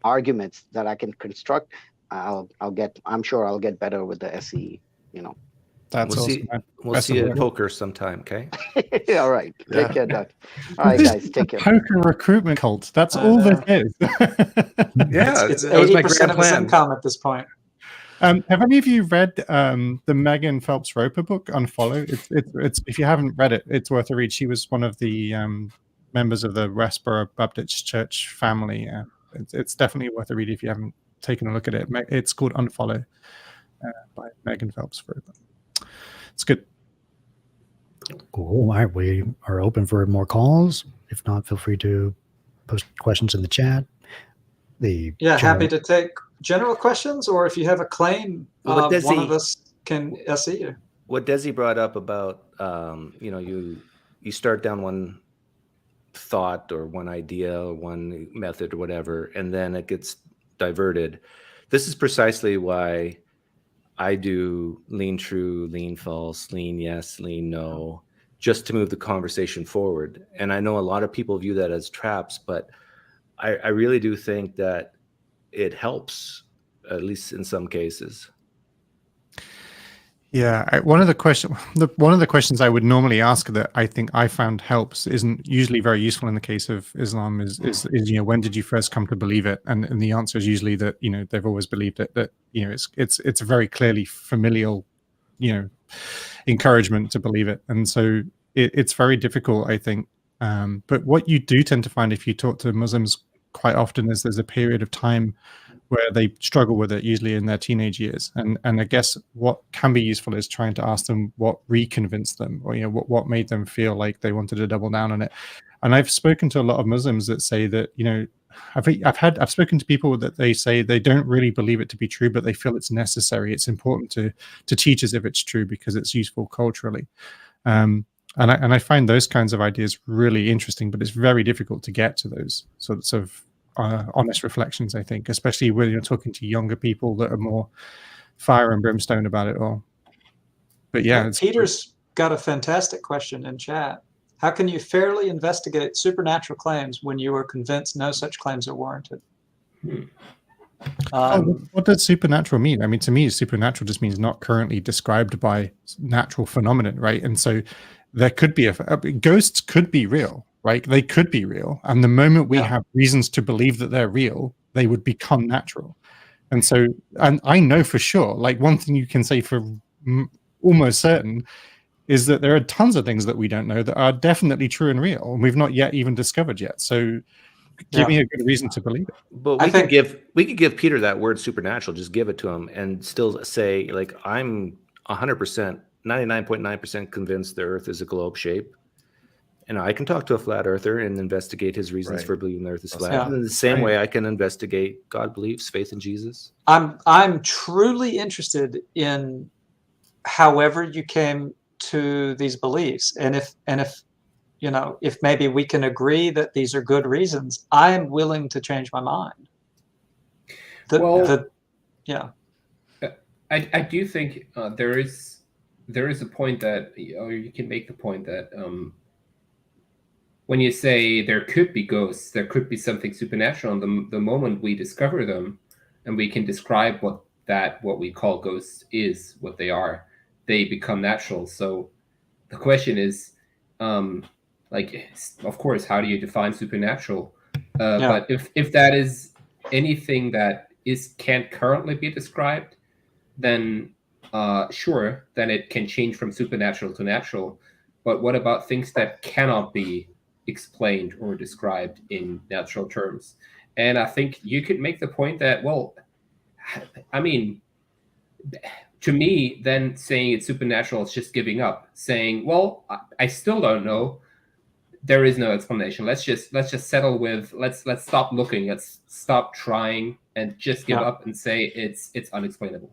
arguments that I can construct, I'm sure I'll get better with the SE. That's We'll awesome. see. Man. We'll Best see of you luck. at poker sometime. Okay. All right. Yeah. Take care, Doug. All right, This guys. is Take a care. poker recruitment cult. That's I all know. this is. Yeah, It's that was my 80% grand of his plan. income at this point. Have any of you read the Megan Phelps Roper book, Unfollow? It's if you haven't read it, it's worth a read. She was one of the members of the Westboro Baptist Church family. It's definitely worth a read if you haven't taken a look at it. It's called Unfollow by Megan Phelps Roper. It's good. Cool. All right, we are open for more calls. If not, feel free to post questions in the chat. Happy to take general questions, or if you have a claim, Well, but one Desi- of us can SE you. What Desi brought up about, you start down one thought or one idea or one method or whatever, and then it gets diverted. This is precisely why I do lean true, lean false, lean yes, lean no, just to move the conversation forward. And I know a lot of people view that as traps, but I really do think that it helps, at least in some cases. Yeah, one of the questions I would normally ask that I think I found helps isn't usually very useful in the case of Islam is when did you first come to believe it? And the answer is usually that they've always believed it. That it's a very clearly familial encouragement to believe it, and so it's very difficult, I think. But what you do tend to find if you talk to Muslims quite often is there's a period of time where they struggle with it, usually in their teenage years. And I guess what can be useful is trying to ask them what reconvinced them, or what made them feel like they wanted to double down on it. And I've spoken to a lot of Muslims that say that I've spoken to people that they say they don't really believe it to be true, but they feel it's necessary. It's important to teach as if it's true because it's useful culturally. And I find those kinds of ideas really interesting, but it's very difficult to get to those sorts of honest reflections, I think, especially when you're talking to younger people that are more fire and brimstone about it all. But yeah, Peter's got a fantastic question in chat. How can you fairly investigate supernatural claims when you are convinced no such claims are warranted? What does supernatural mean? I mean, to me, supernatural just means not currently described by natural phenomenon, right? And so there could be ghosts could be real, right? They could be real. And the moment we have reasons to believe that they're real, they would become natural. And so, and I know for sure, like one thing you can say for almost certain is that there are tons of things that we don't know that are definitely true and real, and we've not yet even discovered yet. So give me a good reason to believe it. But we could give Peter that word supernatural, just give it to him and still say, like, I'm 100%, 99.9% convinced the earth is a globe shape. And I can talk to a flat earther and investigate his reasons for believing the earth is flat. And in the same way, I can investigate God beliefs, faith in Jesus. I'm truly interested in however you came to these beliefs, and if maybe we can agree that these are good reasons, I am willing to change my mind. I do think there is a point that, or you can make the point that when you say there could be ghosts, there could be something supernatural, and the moment we discover them and we can describe what we call ghosts is, what they are, they become natural. So the question is, of course, how do you define supernatural? But if that is anything that can't currently be described, then sure, then it can change from supernatural to natural. But what about things that cannot be explained or described in natural terms? And I think you could make the point that, well, I mean, to me, then saying it's supernatural is just giving up. Saying, well, I still don't know. There is no explanation. Let's just settle with let's stop looking. Let's stop trying and just give up and say it's unexplainable.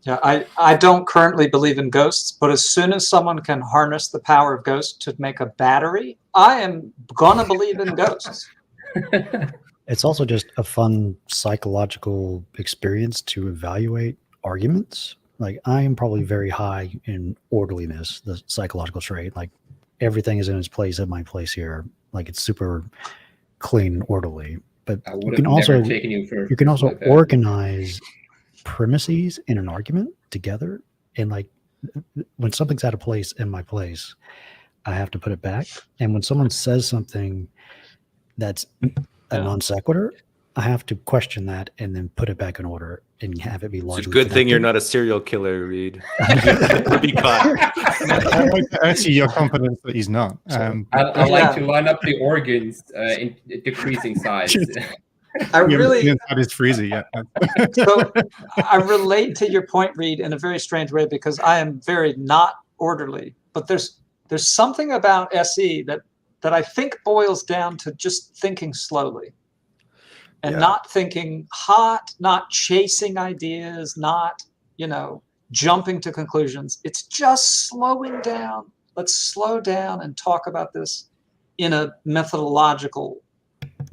Yeah, I don't currently believe in ghosts, but as soon as someone can harness the power of ghosts to make a battery, I am gonna believe in ghosts. It's also just a fun psychological experience to evaluate arguments. Like, I am probably very high in orderliness, the psychological trait. Like, everything is in its place at my place here. Like, it's super clean and orderly. But you can also organize premises in an argument together. And like, when something's out of place in my place, I have to put it back. And when someone says something that's a non sequitur, I have to question that and then put it back in order and have it be logically It's a good thing you're not a serial killer, Reid. Be caught. I see your confidence that he's not. I like to line up the organs in decreasing size. I really that is freezy. Yeah. So I relate to your point, Reid, in a very strange way because I am very not orderly. But there's something about SE that I think boils down to just thinking slowly and not thinking hot, not chasing ideas, not, jumping to conclusions. It's just slowing down. Let's slow down and talk about this in a methodological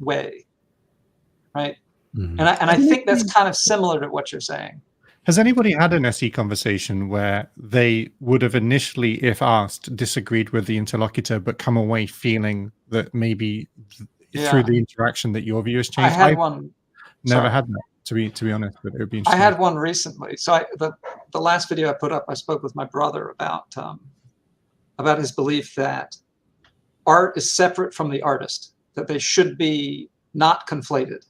way. Right. Mm-hmm. And I think that's kind of similar to what you're saying. Has anybody had an SE conversation where they would have initially, if asked, disagreed with the interlocutor, but come away feeling that maybe through the interaction that your view has changed? I had one. Never had that, to be honest, but it would be interesting. I had one recently. So the last video I put up, I spoke with my brother about his belief that art is separate from the artist, that they should be not conflated.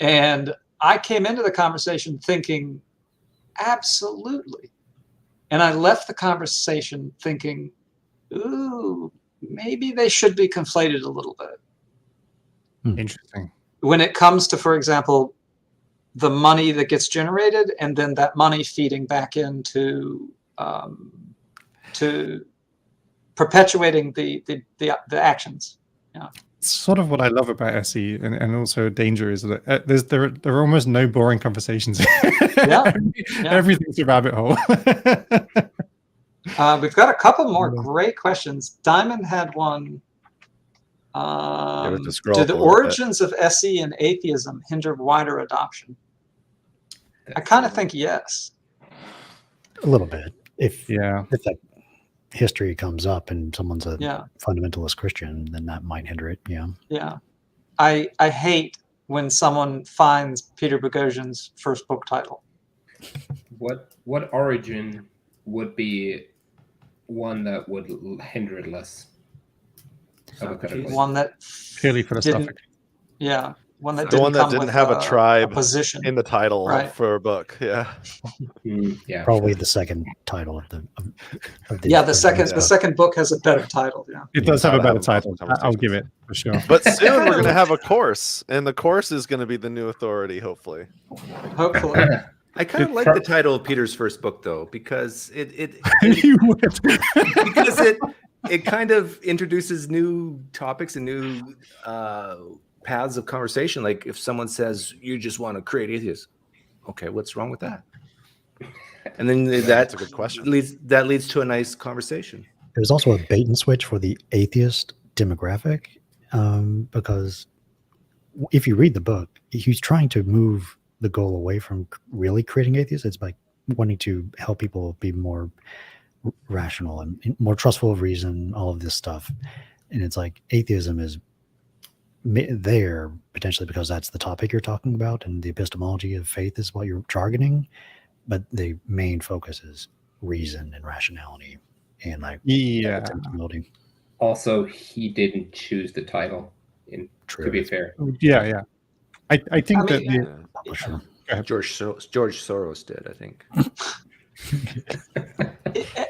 And I came into the conversation thinking, absolutely. And I left the conversation thinking, ooh, maybe they should be conflated a little bit. Interesting. When it comes to, for example, the money that gets generated and then that money feeding back into to perpetuating the actions. Yeah. Sort of what I love about SE and also danger is that there are almost no boring conversations. Everything's a rabbit hole. We've got a couple more great questions. Diamond had one. Do the origins of SE and atheism hinder wider adoption? I kind of think yes. A little bit. If that history comes up and someone's a fundamentalist Christian, then that might hinder it. Yeah. I hate when someone finds Peter Boghossian's first book title. What origin would be one that would hinder it less? One that purely philosophical. One that didn't have a tribe position in the title for a book. Probably the second title of the the second book has a better title. It does have a better title. I'll give it for sure. But soon we're going to have a course, and the course is going to be the new authority. Hopefully. I kind of like the title of Peter's first book, though, because it kind of introduces new topics and new paths of conversation. Like if someone says you just want to create atheists, okay, what's wrong with that? And then that's a good question. Leads to a nice conversation. There's also a bait and switch for the atheist demographic, because if you read the book, he's trying to move the goal away from really creating atheists. It's like wanting to help people be more rational and more trustful of reason, all of this stuff. And it's like atheism is there potentially because that's the topic you're talking about, and the epistemology of faith is what you're targeting, but the main focus is reason and rationality and epistemology. Also, he didn't choose the title. To be fair, I think George Soros did, I think.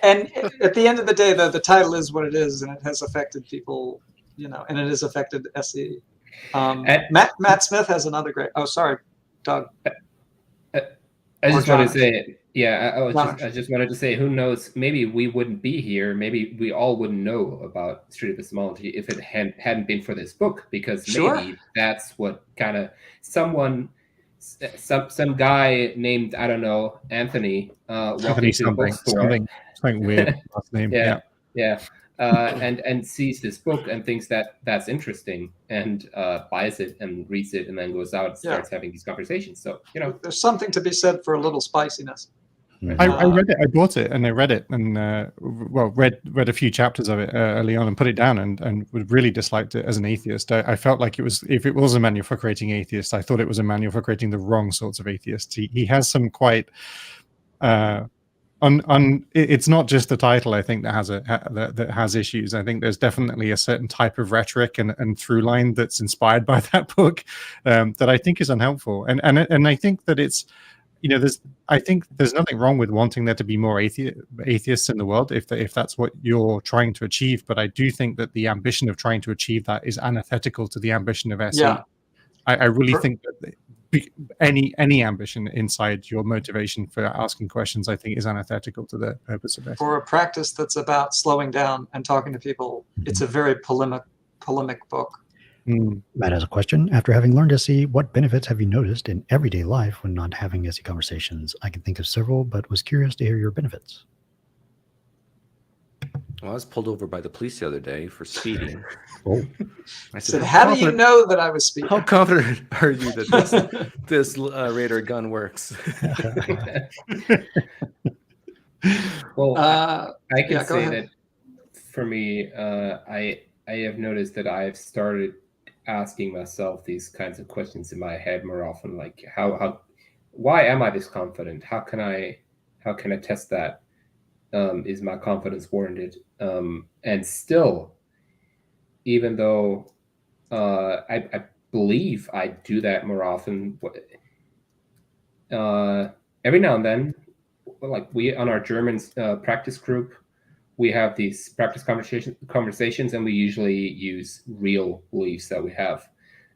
And at the end of the day, though, the title is what it is, and it has affected people, and it has affected SE. Matt Smith has another great. Oh, sorry, Doug. I Or just wanted to Janosch. say, yeah, Janosch. I just wanted to say, who knows? Maybe we wouldn't be here. Maybe we all wouldn't know about street epistemology if it hadn't been for this book, because Sure. maybe that's what kind of some guy named, I don't know, Anthony walked Anthony into the bookstore. something weird last name. Yeah. And sees this book and thinks that that's interesting, and buys it and reads it, and then goes out and starts having these conversations. So, you know, There's something to be said for a little spiciness. I read it. I bought it and I read it, and read a few chapters of it early on and put it down, and really disliked it as an atheist. I felt like if it was a manual for creating atheists, I thought it was a manual for creating the wrong sorts of atheists. He has some quite it's not just the title, I think, that has issues. I think there's definitely a certain type of rhetoric and through line that's inspired by that book that I think is unhelpful. And I think that it's, you know, I think there's nothing wrong with wanting there to be more atheists in the world if that's what you're trying to achieve. But I do think that the ambition of trying to achieve that is antithetical to the ambition of SE. Yeah. I really think that any ambition inside your motivation for asking questions, I think, is antithetical to the purpose of it. For a practice that's about slowing down and talking to people, it's a very polemic book. Matt has a question. After having learned SE, what benefits have you noticed in everyday life when not having SE conversations? I can think of several, but was curious to hear your benefits. Well, I was pulled over by the police the other day for speeding. Oh. I said, how do you know that I was speeding? How confident are you that this radar gun works? Well, I can say ahead. that for me, I have noticed that I've started asking myself these kinds of questions in my head more often, like why am I this confident? How can I test that? Is my confidence warranted? And still, even though I believe I do that more often, every now and then, like we on our German practice group, we have these practice conversations, and we usually use real beliefs that we have.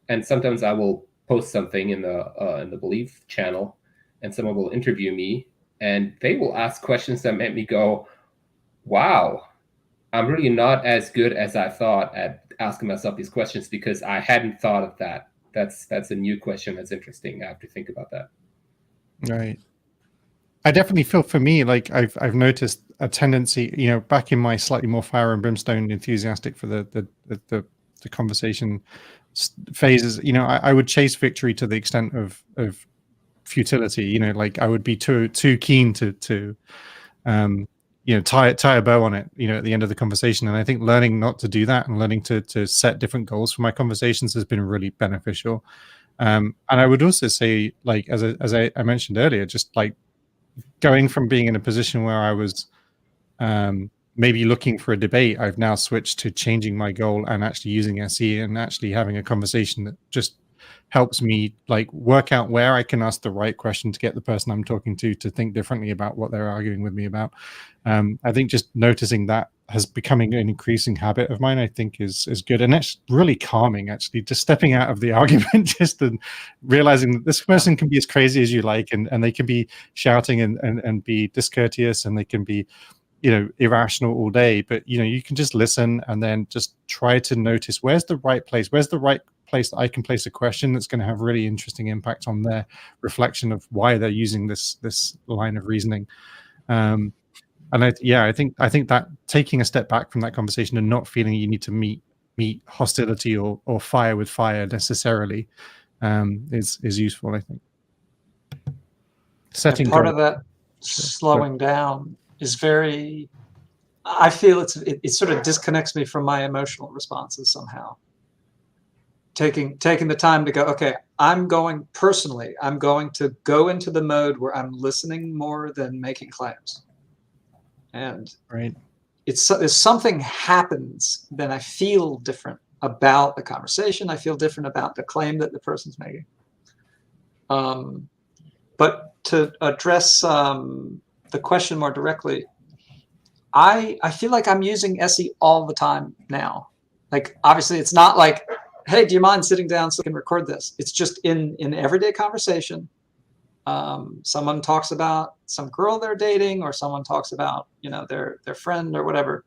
And sometimes I will post something in the belief channel, and someone will interview me, and they will ask questions that make me go, wow, I'm really not as good as I thought at asking myself these questions, because I hadn't thought of that. That's a new question. That's interesting. I have to think about that. Right. I definitely feel, for me, like I've noticed a tendency, you know, back in my slightly more fire and brimstone enthusiastic for the conversation phases, you know, I would chase victory to the extent of futility. You know, like I would be too keen to you know, tie a bow on it, you know, at the end of the conversation. And I think learning not to do that and learning to set different goals for my conversations has been really beneficial. And I would also say, like, as I mentioned earlier, just like going from being in a position where I was maybe looking for a debate, I've now switched to changing my goal and actually using SE and actually having a conversation that just helps me like work out where I can ask the right question to get the person I'm talking to think differently about what they're arguing with me about. I think just noticing that has becoming an increasing habit of mine, I think is good. And it's really calming, actually, just stepping out of the argument, just and realizing that this person can be as crazy as you like, and they can be shouting and be discourteous, and they can be, you know, irrational all day. But, you know, you can just listen and then just try to notice where's the right place that I can place a question that's going to have really interesting impact on their reflection of why they're using this line of reasoning. And I think that taking a step back from that conversation and not feeling you need to meet hostility or fire with fire necessarily is useful, I think. Setting part of that slowing down is very, I feel it sort of disconnects me from my emotional responses somehow. Taking the time to go, okay, I'm going to go into the mode where I'm listening more than making claims. And right, if something happens, then I feel different about the conversation. I feel different about the claim that the person's making. But to address the question more directly, I feel like I'm using SE all the time now. Like, obviously, it's not like, hey, do you mind sitting down so I can record this? It's just in everyday conversation. someone talks about some girl they're dating, or someone talks about, their friend or whatever.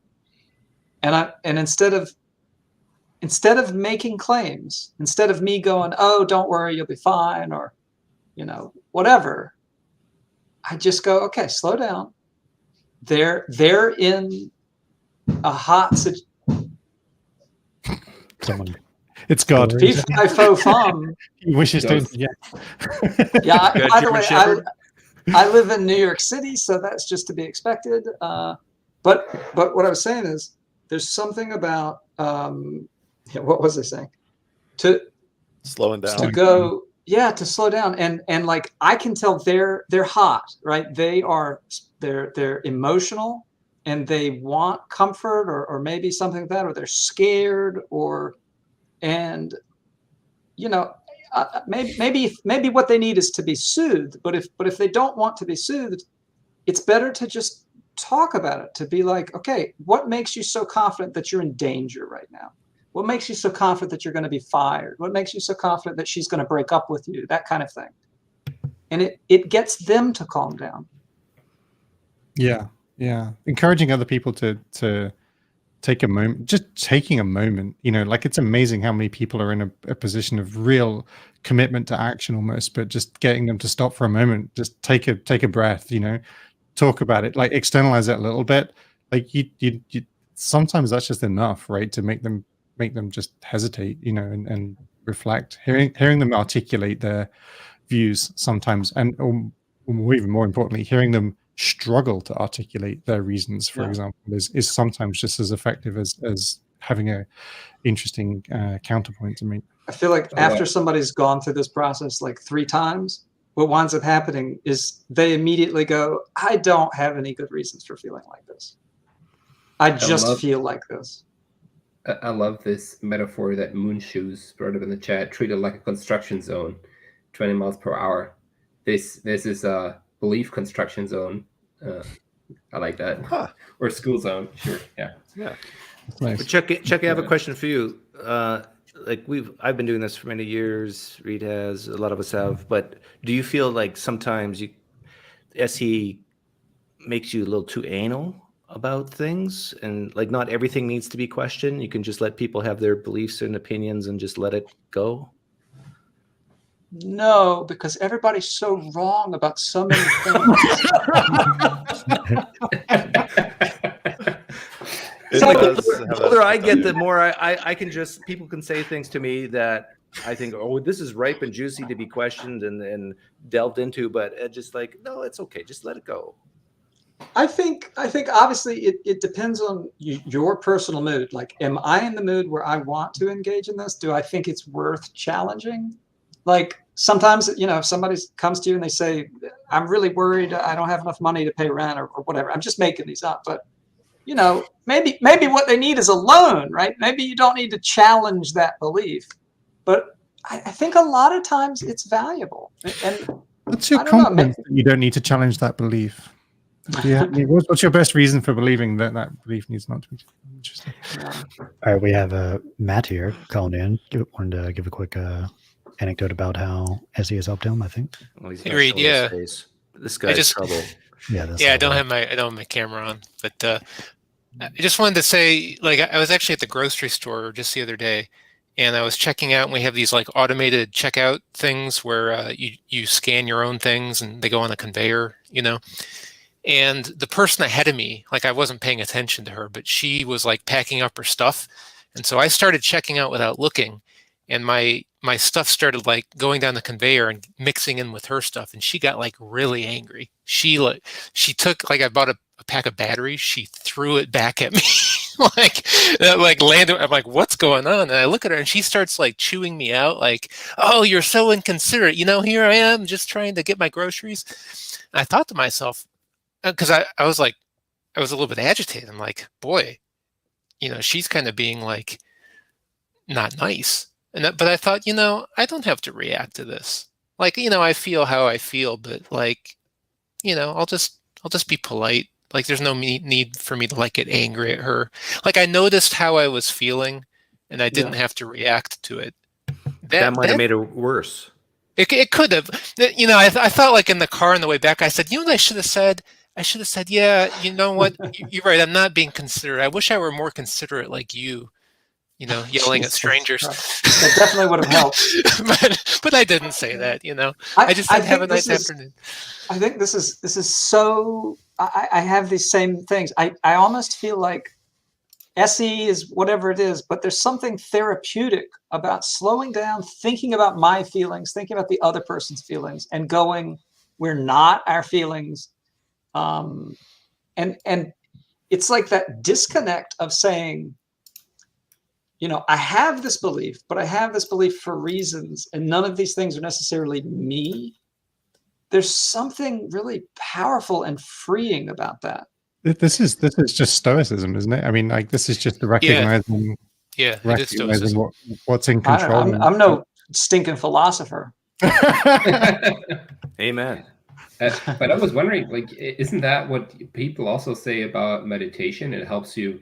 And instead of making claims, instead of me going, oh, don't worry, you'll be fine, or, whatever, I just go, okay, slow down. They're in a hot situation. It's God. He wishes to. Yeah. Yeah. Good, By the way, Shepherd. I live in New York City, so that's just to be expected. But what I was saying is, there's something about what was I saying? To Slowing down. To go, yeah, to slow down, and like I can tell they're hot, right? They're emotional, and they want comfort, or maybe something like that, or they're scared, maybe what they need is to be soothed. But if they don't want to be soothed, it's better to just talk about it, to be like, okay, what makes you so confident that you're in danger right now? What makes you so confident that you're going to be fired? What makes you so confident that she's going to break up with you? That kind of thing. And it gets them to calm down. Yeah. Yeah. Encouraging other people to take a moment, just taking a moment, like it's amazing how many people are in a position of real commitment to action almost, but just getting them to stop for a moment, just take a breath, talk about it, like externalize it a little bit. Like you sometimes that's just enough, right? To make them just hesitate, and reflect, hearing them articulate their views sometimes, and or even more importantly, hearing them struggle to articulate their reasons, for example, is sometimes just as effective as having a interesting counterpoint to make. I feel like after somebody's gone through this process like 3 times, what winds up happening is they immediately go, I don't have any good reasons for feeling like this. I just feel like this. I love this metaphor that Moonshoes brought up in the chat, treated like a construction zone, 20 miles per hour. This is a belief construction zone. I like that. Huh. Or school zone. Sure. Yeah. Yeah. Nice. But Chucky, I have a question for you. I've been doing this for many years. Reid has, a lot of us have. But do you feel like sometimes SE makes you a little too anal about things, and like not everything needs to be questioned? You can just let people have their beliefs and opinions and just let it go? No, because everybody's so wrong about so many things. The older I get, the more I can just, people can say things to me that I think, oh, this is ripe and juicy to be questioned and delved into, but just like, no, it's okay, just let it go. I think obviously it depends on your personal mood. Like, am I in the mood where I want to engage in this? Do I think it's worth challenging? Like sometimes, if somebody comes to you and they say, I'm really worried, I don't have enough money to pay rent or whatever. I'm just making these up, but maybe what they need is a loan, right? Maybe you don't need to challenge that belief, but I think a lot of times it's valuable. And what's your confidence that you don't need to challenge that belief? What's your best reason for believing that belief needs not to be interesting? All right, we have Matt here calling in. Wanted to give a quick anecdote about how SE has helped him, I think. Well, he's Reid, yeah. This guy's trouble. I don't have my camera on, but I just wanted to say, like, I was actually at the grocery store just the other day, and I was checking out, and we have these like automated checkout things where you scan your own things and they go on a conveyor, And the person ahead of me, like I wasn't paying attention to her, but she was like packing up her stuff. And so I started checking out without looking, and my stuff started like going down the conveyor and mixing in with her stuff. And she got like really angry. She took, like, I bought a pack of batteries. She threw it back at me. like landed. I'm like, what's going on? And I look at her and she starts like chewing me out. Like, oh, you're so inconsiderate. Here I am just trying to get my groceries. And I thought to myself, because I was a little bit agitated. I'm like, boy, she's kind of being like not nice. But I thought, I don't have to react to this. Like, I feel how I feel, but like, I'll just be polite. Like, there's no need for me to like get angry at her. Like, I noticed how I was feeling, and I didn't have to react to it. That might have made it worse. It could have. I thought like in the car on the way back, I said, you know what I should have said? I should have said, yeah, you know what? You're right. I'm not being considerate. I wish I were more considerate like you, yelling at Jesus strangers. Christ. That definitely would have helped. but I didn't say that, I just said have a nice afternoon. I think this is so, I have these same things. I almost feel like SE is whatever it is, but there's something therapeutic about slowing down, thinking about my feelings, thinking about the other person's feelings, and going, we're not our feelings. And it's like that disconnect of saying, I have this belief, but I have this belief for reasons, and none of these things are necessarily me. There's something really powerful and freeing about that. This is just Stoicism, isn't it? I mean, like, this is just the recognizing, recognizing what's in control. I'm no stinking philosopher. Amen. But I was wondering, like, isn't that what people also say about meditation? It helps you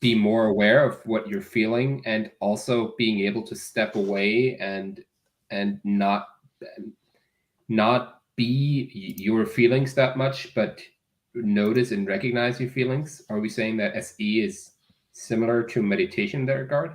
be more aware of what you're feeling, and also being able to step away and not be your feelings that much, but notice and recognize your feelings. Are we saying that SE is similar to meditation in that regard?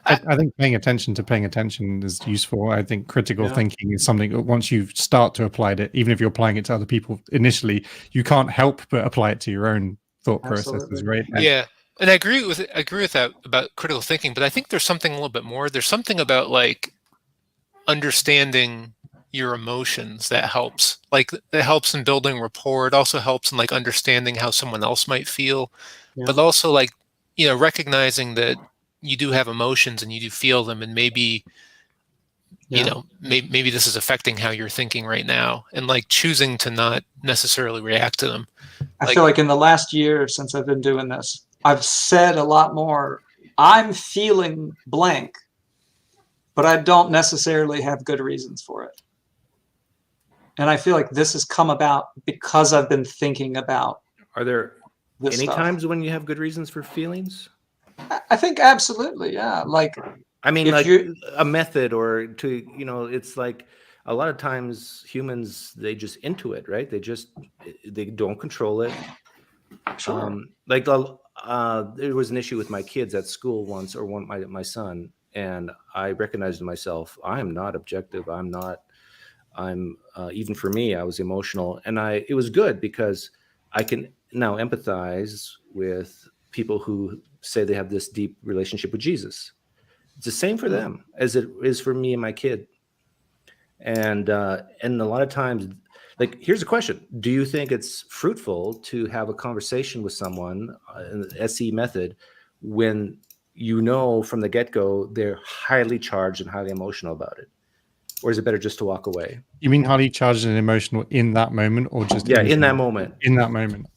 I think paying attention is useful. I think critical thinking is something that once you start to apply it, even if you're applying it to other people initially, you can't help but apply it to your own thought processes, right? Yeah. And I agree with that about critical thinking, but I think there's something a little bit more. There's something about like understanding your emotions that helps. Like, that helps in building rapport. It also helps in like understanding how someone else might feel, but also like, recognizing that you do have emotions and you do feel them, and maybe, maybe this is affecting how you're thinking right now, and like choosing to not necessarily react to them. I feel like in the last year since I've been doing this, I've said a lot more, I'm feeling blank, but I don't necessarily have good reasons for it. And I feel like this has come about because I've been thinking about. Are there any stuff. times when you have good reasons for feelings? I think absolutely, yeah. Like, I mean, like a method, or to, it's like a lot of times humans, they just intuit, right? They don't control it. Sure. There was an issue with my kids at school once, or my son, and I recognized in myself, I am not objective. Even for me, I was emotional, and it was good because I can now empathize with people who say they have this deep relationship with Jesus. It's the same for them as it is for me and my kid. And a lot of times, like, here's a question. Do you think it's fruitful to have a conversation with someone in the SE method when from the get-go they're highly charged and highly emotional about it? Or is it better just to walk away? You mean highly charged and emotional in that moment, or just in that moment? In that moment.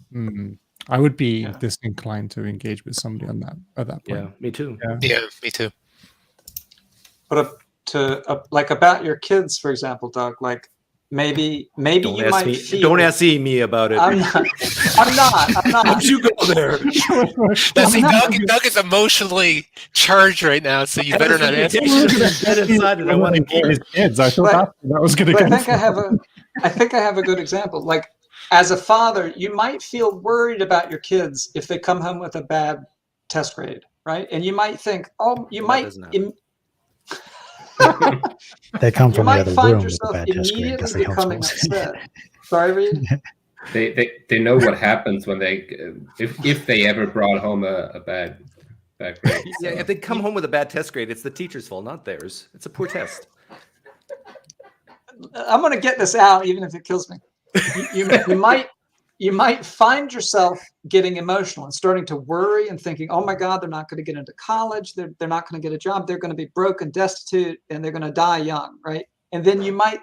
I would be disinclined to engage with somebody on that at that point. Yeah, me too. Yeah, me too. But like about your kids, for example, Doug, like maybe you might feel. Don't ask me about it. I'm not. Don't you go there. Doug is emotionally charged right now, so you better not ask me. I want to get his kids. I thought that was going to go. I think I have a good example. Like, as a father, you might feel worried about your kids if they come home with a bad test grade, right? And you might think, they come from the other room with a bad test grade. Immediately becoming upset. Sorry, Reid? They know what happens when if they ever brought home a bad grade. Yeah, if they come home with a bad test grade, it's the teacher's fault, not theirs. It's a poor test. I'm going to get this out, even if it kills me. You might find yourself getting emotional and starting to worry and thinking, oh my God, they're not going to get into college. They're not going to get a job. They're going to be broke and destitute, and they're going to die young, right? And then you might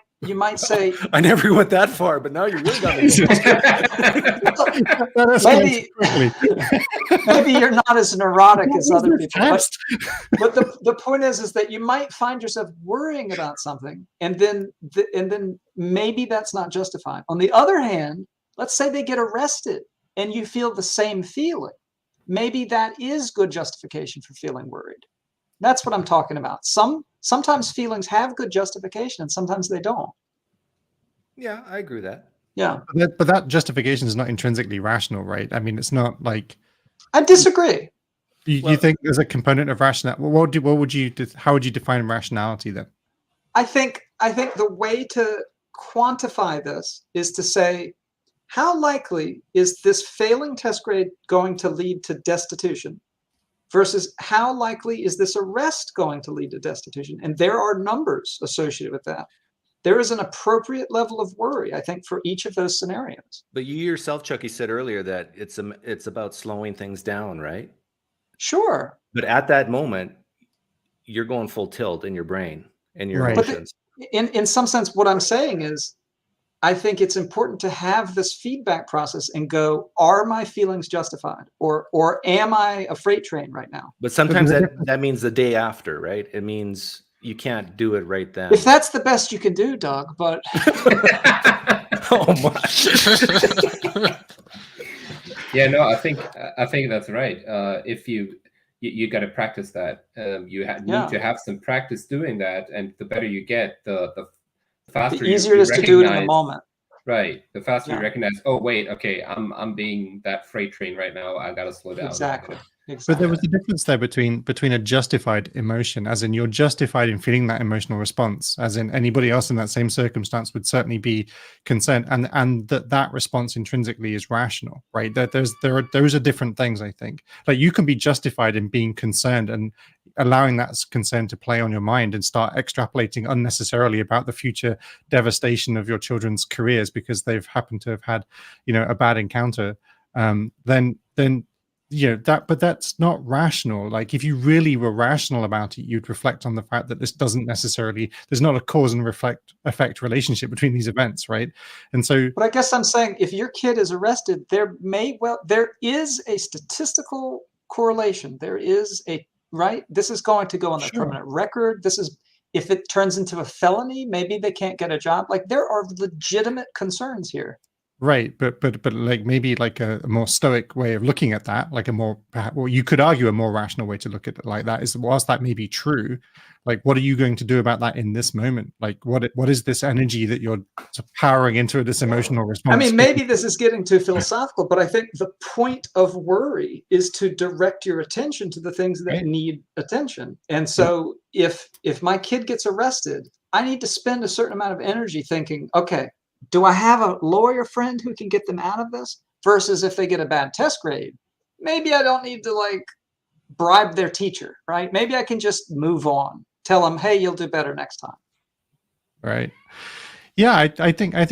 say, I never went that far, but now you really got me. Maybe you're not as neurotic as other people. But the point is that you might find yourself worrying about something, and then maybe that's not justified. On the other hand, let's say they get arrested and you feel the same feeling. Maybe that is good justification for feeling worried. That's what I'm talking about. Sometimes feelings have good justification and sometimes they don't. Yeah, I agree with that. Yeah. But that justification is not intrinsically rational, right? I mean, it's not like I disagree. you think there's a component of rationality. How would you define rationality then? I think the way to quantify this is to say, how likely is this failing test grade going to lead to destitution versus how likely is this arrest going to lead to destitution? And there are numbers associated with that. There is an appropriate level of worry, I think, for each of those scenarios. But you yourself, Chucky, said earlier that it's about slowing things down, right? Sure. But at that moment, you're going full tilt in your brain and your Right. emotions. In some sense, what I'm saying is, I think it's important to have this feedback process and go, are my feelings justified? Or am I a freight train right now? But sometimes that means the day after, right? It means you can't do it right then. If that's the best you can do, Doug, but Oh my. Yeah, no, I think that's right. If you got to practice that, you need to have some practice doing that, and the better you get, the faster the easier it is to do it in the moment. Right, the faster Yeah. you recognize. Oh wait, okay, I'm being that freight train right now. I got to slow down. Exactly. But there was a difference there between a justified emotion, as in you're justified in feeling that emotional response, as in anybody else in that same circumstance would certainly be concerned, and that response intrinsically is rational, right? Those are different things, I think. Like you can be justified in being concerned and allowing that concern to play on your mind and start extrapolating unnecessarily about the future devastation of your children's careers because they've happened to have had, a bad encounter. Then but that's not rational. Like if you really were rational about it, you'd reflect on the fact that this doesn't necessarily, there's not a cause and effect relationship between these events, right? And so, but I guess I'm saying if your kid is arrested, there is a statistical correlation. There is right? This is going to go on the permanent record. This is, if it turns into a felony, maybe they can't get a job. Like there are legitimate concerns here. Right, but like maybe like a more stoic way of looking at that, like you could argue a more rational way to look at it like that is, whilst that may be true, like what are you going to do about that in this moment? Like what is this energy that you're powering into this emotional response? I mean, maybe this is getting too philosophical, but I think the point of worry is to direct your attention to the things that need attention. And so if my kid gets arrested, I need to spend a certain amount of energy thinking, okay, do I have a lawyer friend who can get them out of this? Versus if they get a bad test grade, maybe I don't need to bribe their teacher, right? Maybe I can just move on. Tell them, hey, you'll do better next time. Right. Yeah, I think I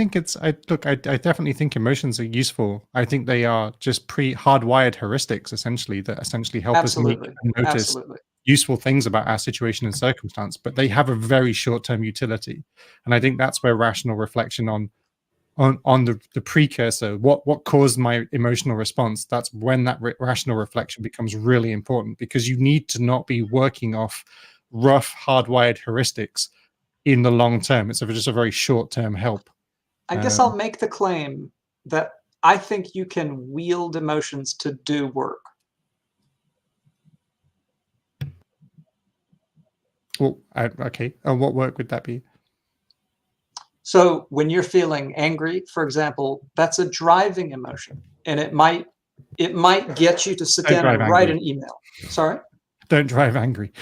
definitely think emotions are useful. I think they are just hardwired heuristics, essentially, that essentially help us make and notice useful things about our situation and circumstance, but they have a very short-term utility. And I think that's where rational reflection on the precursor, what caused my emotional response, that's when that rational reflection becomes really important, because you need to not be working off rough, hardwired heuristics in the long term. It's just a very short-term help. I guess I'll make the claim that I think you can wield emotions to do work. Well, okay. What work would that be? So when you're feeling angry, for example, that's a driving emotion, and it might get you to sit down and write an email. Sorry? Don't drive angry.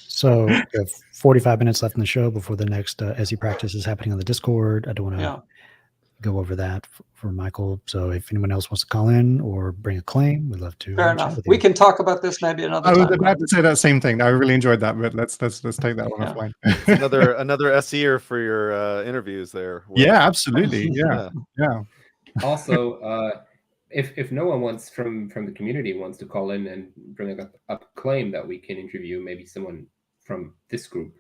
So we have 45 minutes left in the show before the next SE practice is happening on the Discord. I don't want to go over that for Michael. So if anyone else wants to call in or bring a claim, we'd love to. Fair enough. We can talk about this maybe another time. I was about to say that same thing. I really enjoyed that, but let's take that one offline. another SEer for your interviews there. Yeah, absolutely. Yeah. Also, if no one from the community wants to call in and bring up a claim that we can interview, maybe someone from this group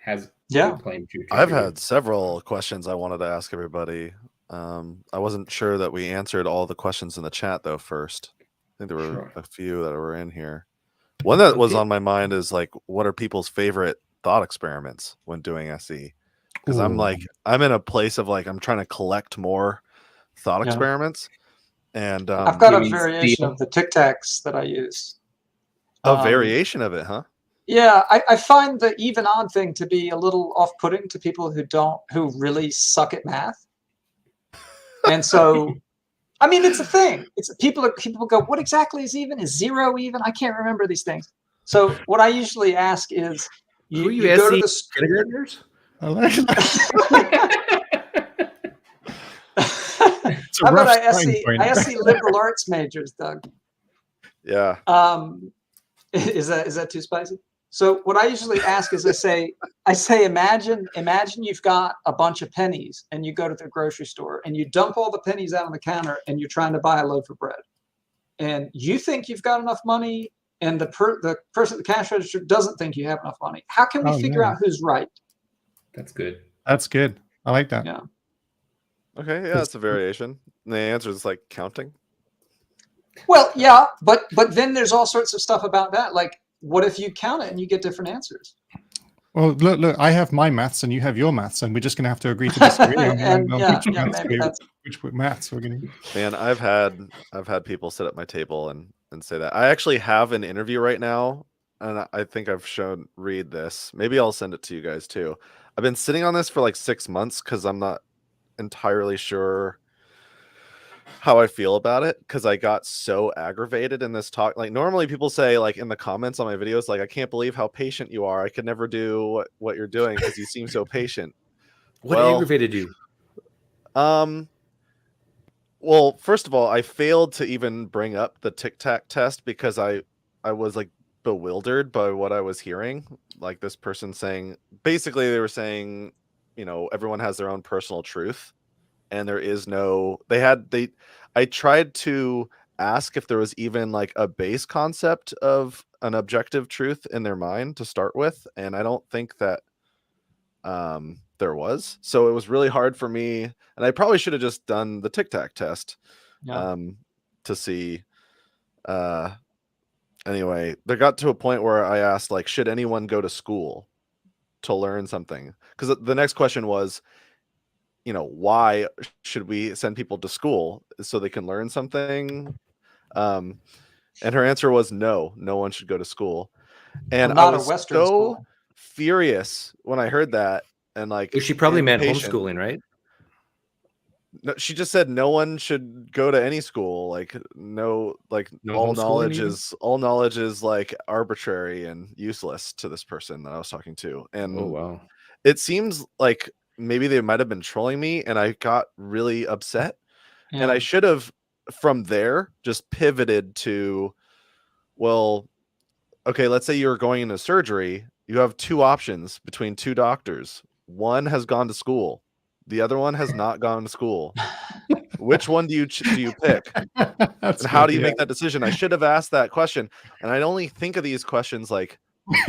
has a claim to. I've had several questions I wanted to ask everybody. I wasn't sure that we answered all the questions in the chat though first. I think there were a few that were in here. One that was on my mind is what are people's favorite thought experiments when doing SE? Because I'm in a place of I'm trying to collect more thought experiments, and I've got a variation of the Tic Tacs that I use. A variation of it, huh? Yeah, I find the even odd thing to be a little off-putting to people who really suck at math. And so, I mean, it's a thing. It's people go, what exactly is even? Is 0 even? I can't remember these things. So what I usually ask is, Who you you go to SC the kindergartners? I like that. It's a How about rough I starting point. SC liberal arts majors, Doug? Yeah. Is that too spicy? So what I usually ask is I say imagine you've got a bunch of pennies and you go to the grocery store and you dump all the pennies out on the counter and you're trying to buy a loaf of bread. And you think you've got enough money and the person at the cash register doesn't think you have enough money. How can we figure out who's right? That's good. That's good. I like that. Yeah. Okay, yeah, that's a variation. And the answer is like counting. Well, yeah, but then there's all sorts of stuff about that. Like, what if you count it and you get different answers? Well, look, I have my maths and you have your maths, and we're just going to have to agree to disagree on which maths we're going to. Man, I've had people sit at my table and say that. I actually have an interview right now, and I think I've shown Reid this. Maybe I'll send it to you guys too. I've been sitting on this for like 6 months because I'm not entirely sure how I feel about it, because I got so aggravated in this talk. Like, normally people say, like, in the comments on my videos, like, I can't believe how patient you are. I could never do what you're doing because you seem so patient. What aggravated you? Well, first of all, I failed to even bring up the Tic Tac test because I was like bewildered by what I was hearing. Like, this person saying, basically they were saying, you know, everyone has their own personal truth. And there is no, I tried to ask if there was even like a base concept of an objective truth in their mind to start with. And I don't think that there was. So it was really hard for me. And I probably should have just done the Tic Tac test to see. Anyway, there got to a point where I asked, like, should anyone go to school to learn something? Because the next question was, you know, why should we send people to school so they can learn something? And her answer was no one should go to school. And not I was a Western so school. Furious when I heard that. And like, She probably meant impatient. homeschooling, right? No, she just said no one should go to any school. Like, no all knowledge is like arbitrary and useless to this person that I was talking to. And oh wow, it seems like maybe they might have been trolling me, and I got really upset. Yeah. And I should have from there just pivoted to, well, okay, let's say you're going into surgery. You have 2 options between 2 doctors. One has gone to school. The other one has not gone to school. Which one do you pick? And how do you make that decision? I should have asked that question. And I'd only think of these questions like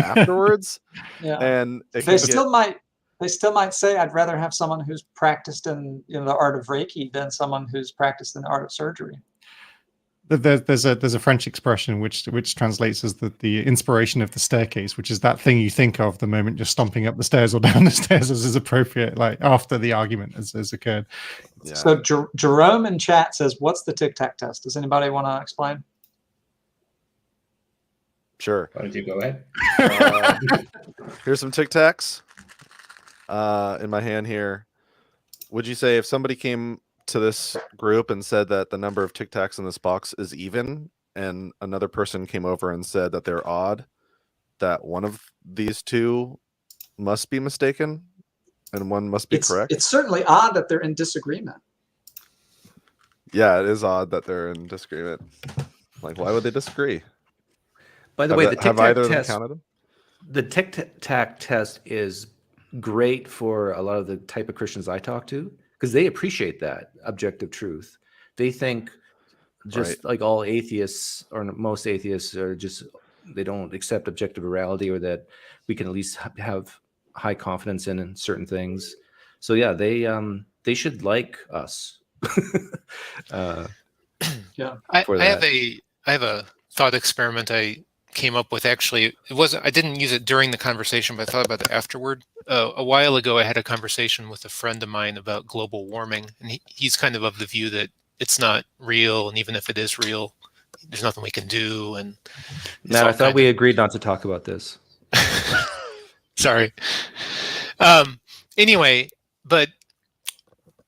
afterwards. Yeah. And they still might say, I'd rather have someone who's practiced in the art of Reiki than someone who's practiced in the art of surgery. There's a French expression which translates as the inspiration of the staircase, which is that thing you think of the moment you're stomping up the stairs or down the stairs as is appropriate, like after the argument has occurred. Yeah. So Jerome in chat says, what's the Tic Tac test? Does anybody want to explain? Sure. Why don't you go ahead? Here's some Tic Tacs in my hand here. Would you say if somebody came to this group and said that the number of Tic Tacs in this box is even, and another person came over and said that they're odd, that one of these 2 must be mistaken and one must be correct? It's certainly odd that they're in disagreement. Yeah, it is odd that they're in disagreement. Like, why would they disagree? By the way, the Tic Tac test, counted them? the Tic Tac test is great for a lot of the type of Christians I talk to, because they appreciate that objective truth. They think just like all atheists, or most atheists, are just, they don't accept objective reality, or that we can at least have high confidence in certain things. So yeah, they should like us. Yeah, I have a thought experiment I came up with. Actually, I didn't use it during the conversation, but I thought about it afterward. A while ago, I had a conversation with a friend of mine about global warming, and he's kind of the view that it's not real, and even if it is real, there's nothing we can do. And Matt, I thought we agreed not to talk about this. Sorry. Anyway, but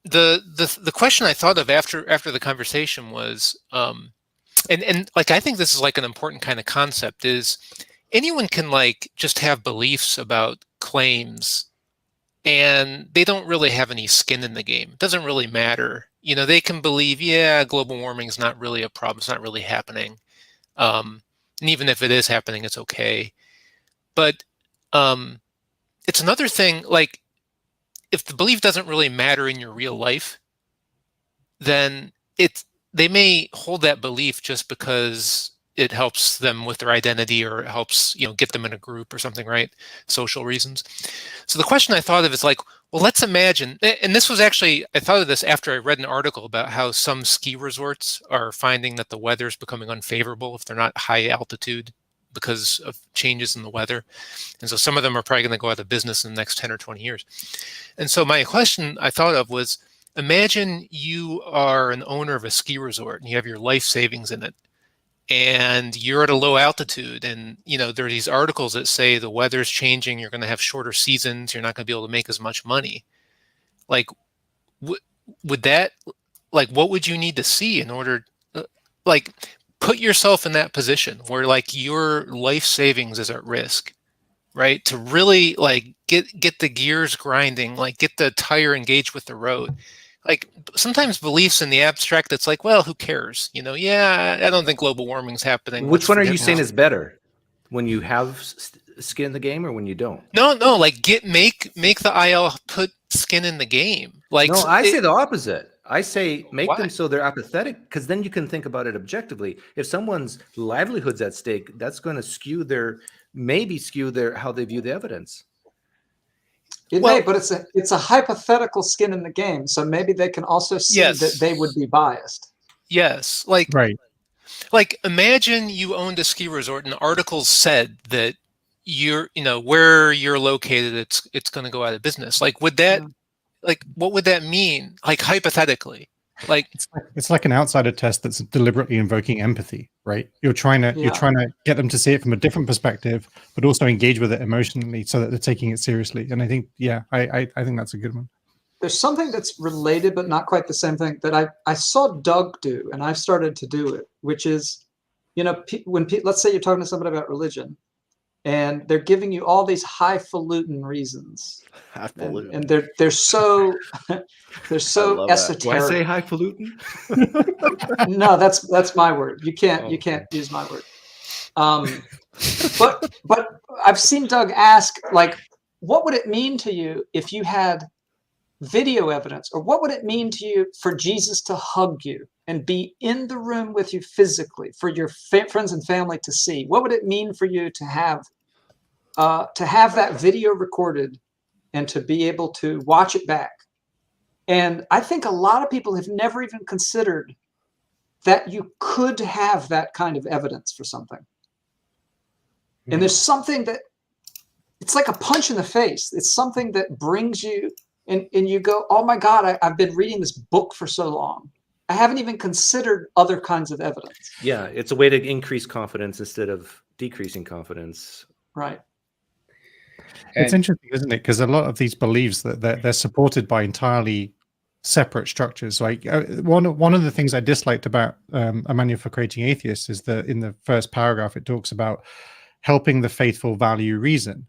the question I thought of after the conversation was, and like, I think this is like an important kind of concept, is anyone can like just have beliefs about claims and they don't really have any skin in the game. It doesn't really matter. You know, they can believe, yeah, global warming is not really a problem. It's not really happening. And even if it is happening, it's okay. But it's another thing, like, if the belief doesn't really matter in your real life, then they may hold that belief just because it helps them with their identity, or it helps, you know, get them in a group or something, right? Social reasons. So the question I thought of is like, well, let's imagine, and this was actually, I thought of this after I read an article about how some ski resorts are finding that the weather is becoming unfavorable if they're not high altitude because of changes in the weather. And so some of them are probably going to go out of business in the next 10 or 20 years. And so my question I thought of was, imagine you are an owner of a ski resort and you have your life savings in it, and you're at a low altitude, and you know there are these articles that say the weather's changing, you're going to have shorter seasons, you're not going to be able to make as much money. Like, would that, like, what would you need to see in order, like, put yourself in that position where like your life savings is at risk, right? To really like get the gears grinding, like get the tire engaged with the road. Like, sometimes beliefs in the abstract, it's like, well, who cares? You know, yeah, I don't think global warming is happening. Which one are you saying is better? When you have skin in the game or when you don't? No, like make the IL put skin in the game. Like, no, I say the opposite. I say make why? them so they're apathetic, because then you can think about it objectively. If someone's livelihood's at stake, that's going to skew their how they view the evidence. It may, but it's a hypothetical skin in the game, so maybe they can also see that they would be biased. Yes, like, right. Like, imagine you owned a ski resort and articles said that you know, where you're located, it's going to go out of business. Like, would that, like, what would that mean? Like, hypothetically, like it's like an outsider test that's deliberately invoking empathy, right? You're trying to get them to see it from a different perspective, but also engage with it emotionally so that they're taking it seriously. And I think, I think that's a good one. There's something that's related, but not quite the same thing, that I saw Doug do, and I've started to do it, which is, you know, let's say you're talking to somebody about religion, and they're giving you all these highfalutin reasons, and they're so esoteric. Why say highfalutin? No, that's my word. You can't use my word. But I've seen Doug ask, like, what would it mean to you if you had video evidence, or what would it mean to you for Jesus to hug you and be in the room with you physically, for your friends and family to see? What would it mean for you to have that video recorded and to be able to watch it back? And I think a lot of people have never even considered that you could have that kind of evidence for something. And there's something that, it's like a punch in the face. It's something that brings you, and you go, oh my God, I've been reading this book for so long. I haven't even considered other kinds of evidence. Yeah, it's a way to increase confidence instead of decreasing confidence. Right. It's interesting, isn't it? Because a lot of these beliefs that they're supported by entirely separate structures. Like one of the things I disliked about A Manual for Creating Atheists is that in the first paragraph it talks about helping the faithful value reason,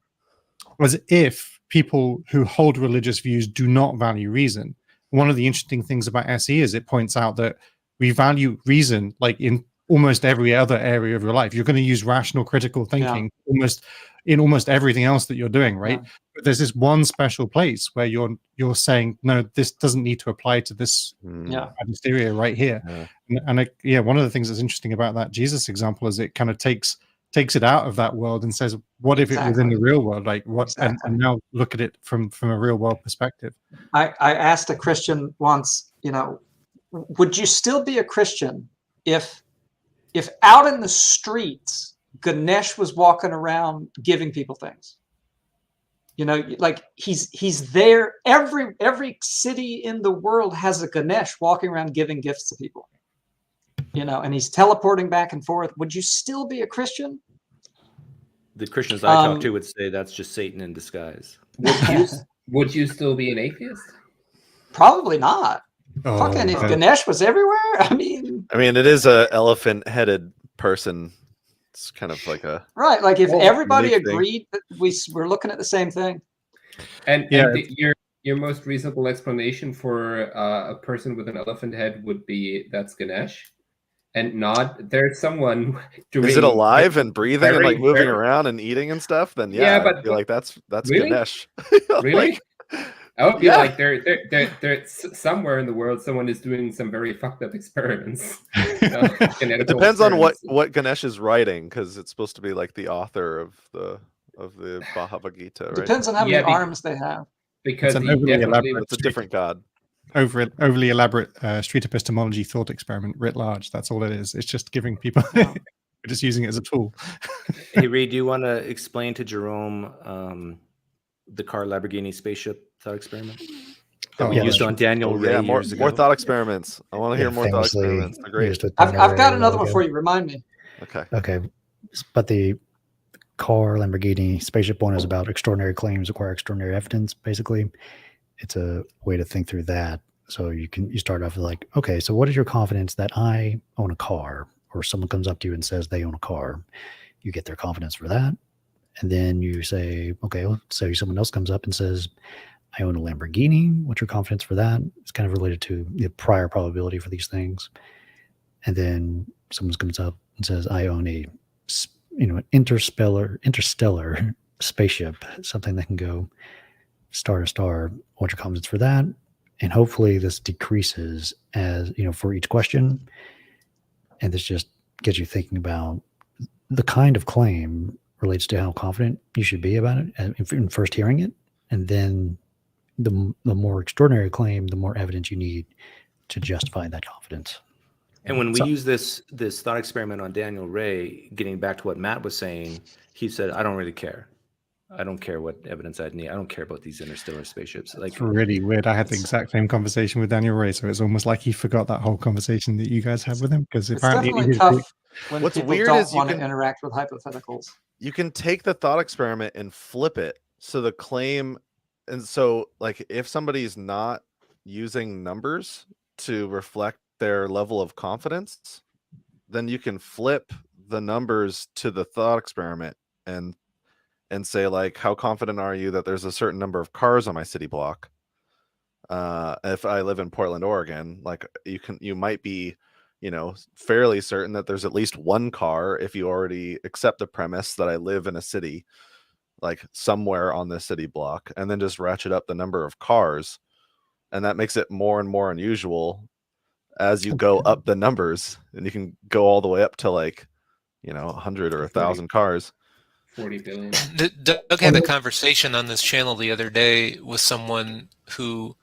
as if people who hold religious views do not value reason. One of the interesting things about SE is it points out that we value reason like in almost every other area of your life. You're going to use rational critical thinking almost everything else that you're doing, right? But there's this one special place where you're saying, no, this doesn't need to apply to this hysteria right here. And one of the things that's interesting about that Jesus example is it kind of takes it out of that world and says, what if it was in the real world? Like what? And now look at it from a real world perspective. I asked a Christian once, you know, would you still be a Christian if out in the streets Ganesh was walking around giving people things? You know, like he's there. Every city in the world has a Ganesh walking around giving gifts to people. and he's teleporting back and forth, would you still be a Christian? The Christians I talk to would say that's just Satan in disguise. Would you still be an atheist? Probably not. Oh, Fucking if Ganesh was everywhere, I mean, it is a elephant-headed person. It's kind of like a right. Like if everybody unique thing. agreed that we're looking at the same thing. And your most reasonable explanation for a person with an elephant head would be that's Ganesh, and not there's someone doing. Is it alive and breathing and like moving around and eating and stuff? Then yeah, but I'd be like that's really? Ganesh. Really? Like, I would be like there somewhere in the world someone is doing some very fucked up experiments. it depends on what Ganesh is writing, because it's supposed to be like the author of the Bhagavad Gita, right? Depends on how many arms they have. Because it's a different god. Overly elaborate street epistemology thought experiment writ large. That's all it is. It's just giving people. We're just using it as a tool. Hey, Reid, do you want to explain to Jerome the car Lamborghini spaceship thought experiment that we used on Daniel Ray years ago? More thought experiments. I want to hear more thought experiments. They're great. I've got another one for you. Remind me. Okay. But the car Lamborghini spaceship one is about extraordinary claims require extraordinary evidence. Basically, it's a way to think through that. So you start off with like, okay, so what is your confidence that I own a car, or someone comes up to you and says they own a car? You get their confidence for that. And then you say, okay, well, so someone else comes up and says, I own a Lamborghini. What's your confidence for that? It's kind of related to the prior probability for these things. And then someone comes up and says, I own an interstellar spaceship, something that can go star to star. What's your confidence for that? And hopefully this decreases as, for each question. And this just gets you thinking about the kind of claim relates to how confident you should be about it in first hearing it. And then the more extraordinary claim, the more evidence you need to justify that confidence. And when we use this thought experiment on Daniel Ray, getting back to what Matt was saying, he said, I don't really care. I don't care what evidence I'd need. I don't care about these interstellar spaceships. Like, it's really weird. I had the exact same conversation with Daniel Ray, so it's almost like he forgot that whole conversation that you guys had with him, because apparently it's definitely tough when what's people weird don't is want to interact with hypotheticals. You can take the thought experiment and flip it. So the claim, and so like if somebody's not using numbers to reflect their level of confidence, then you can flip the numbers to the thought experiment and say like, how confident are you that there's a certain number of cars on my city block? If I live in Portland, Oregon, like you might be, fairly certain that there's at least one car if you already accept the premise that I live in a city, like somewhere on the city block, and then just ratchet up the number of cars. And that makes it more and more unusual as you go up the numbers, and you can go all the way up to like, 100 or 1,000 cars. 40 billion. Doug had a conversation on this channel the other day with someone who,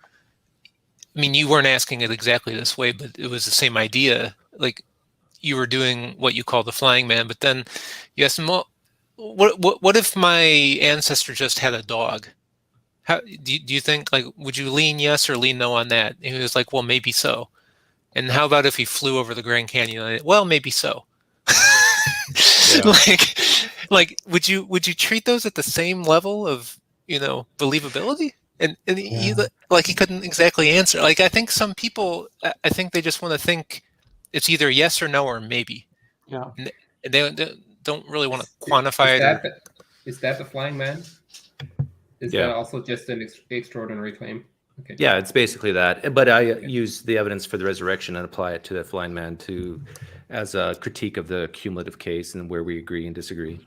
you weren't asking it exactly this way, but it was the same idea. Like you were doing what you call the flying man, but then you asked him, well, what if my ancestor just had a dog? How do you think, like, would you lean yes or lean no on that? And he was like, well, maybe so. And how about if he flew over the Grand Canyon? Well, maybe so. Yeah. Like, would you treat those at the same level of, believability? And he couldn't exactly answer. Like, I think some people, I think they just want to think it's either yes or no or maybe. Yeah. And they don't really want to quantify it. Is that the flying man? Is that also just an extraordinary claim? Okay. Yeah, it's basically that. But I use the evidence for the resurrection and apply it to the flying man as a critique of the cumulative case and where we agree and disagree.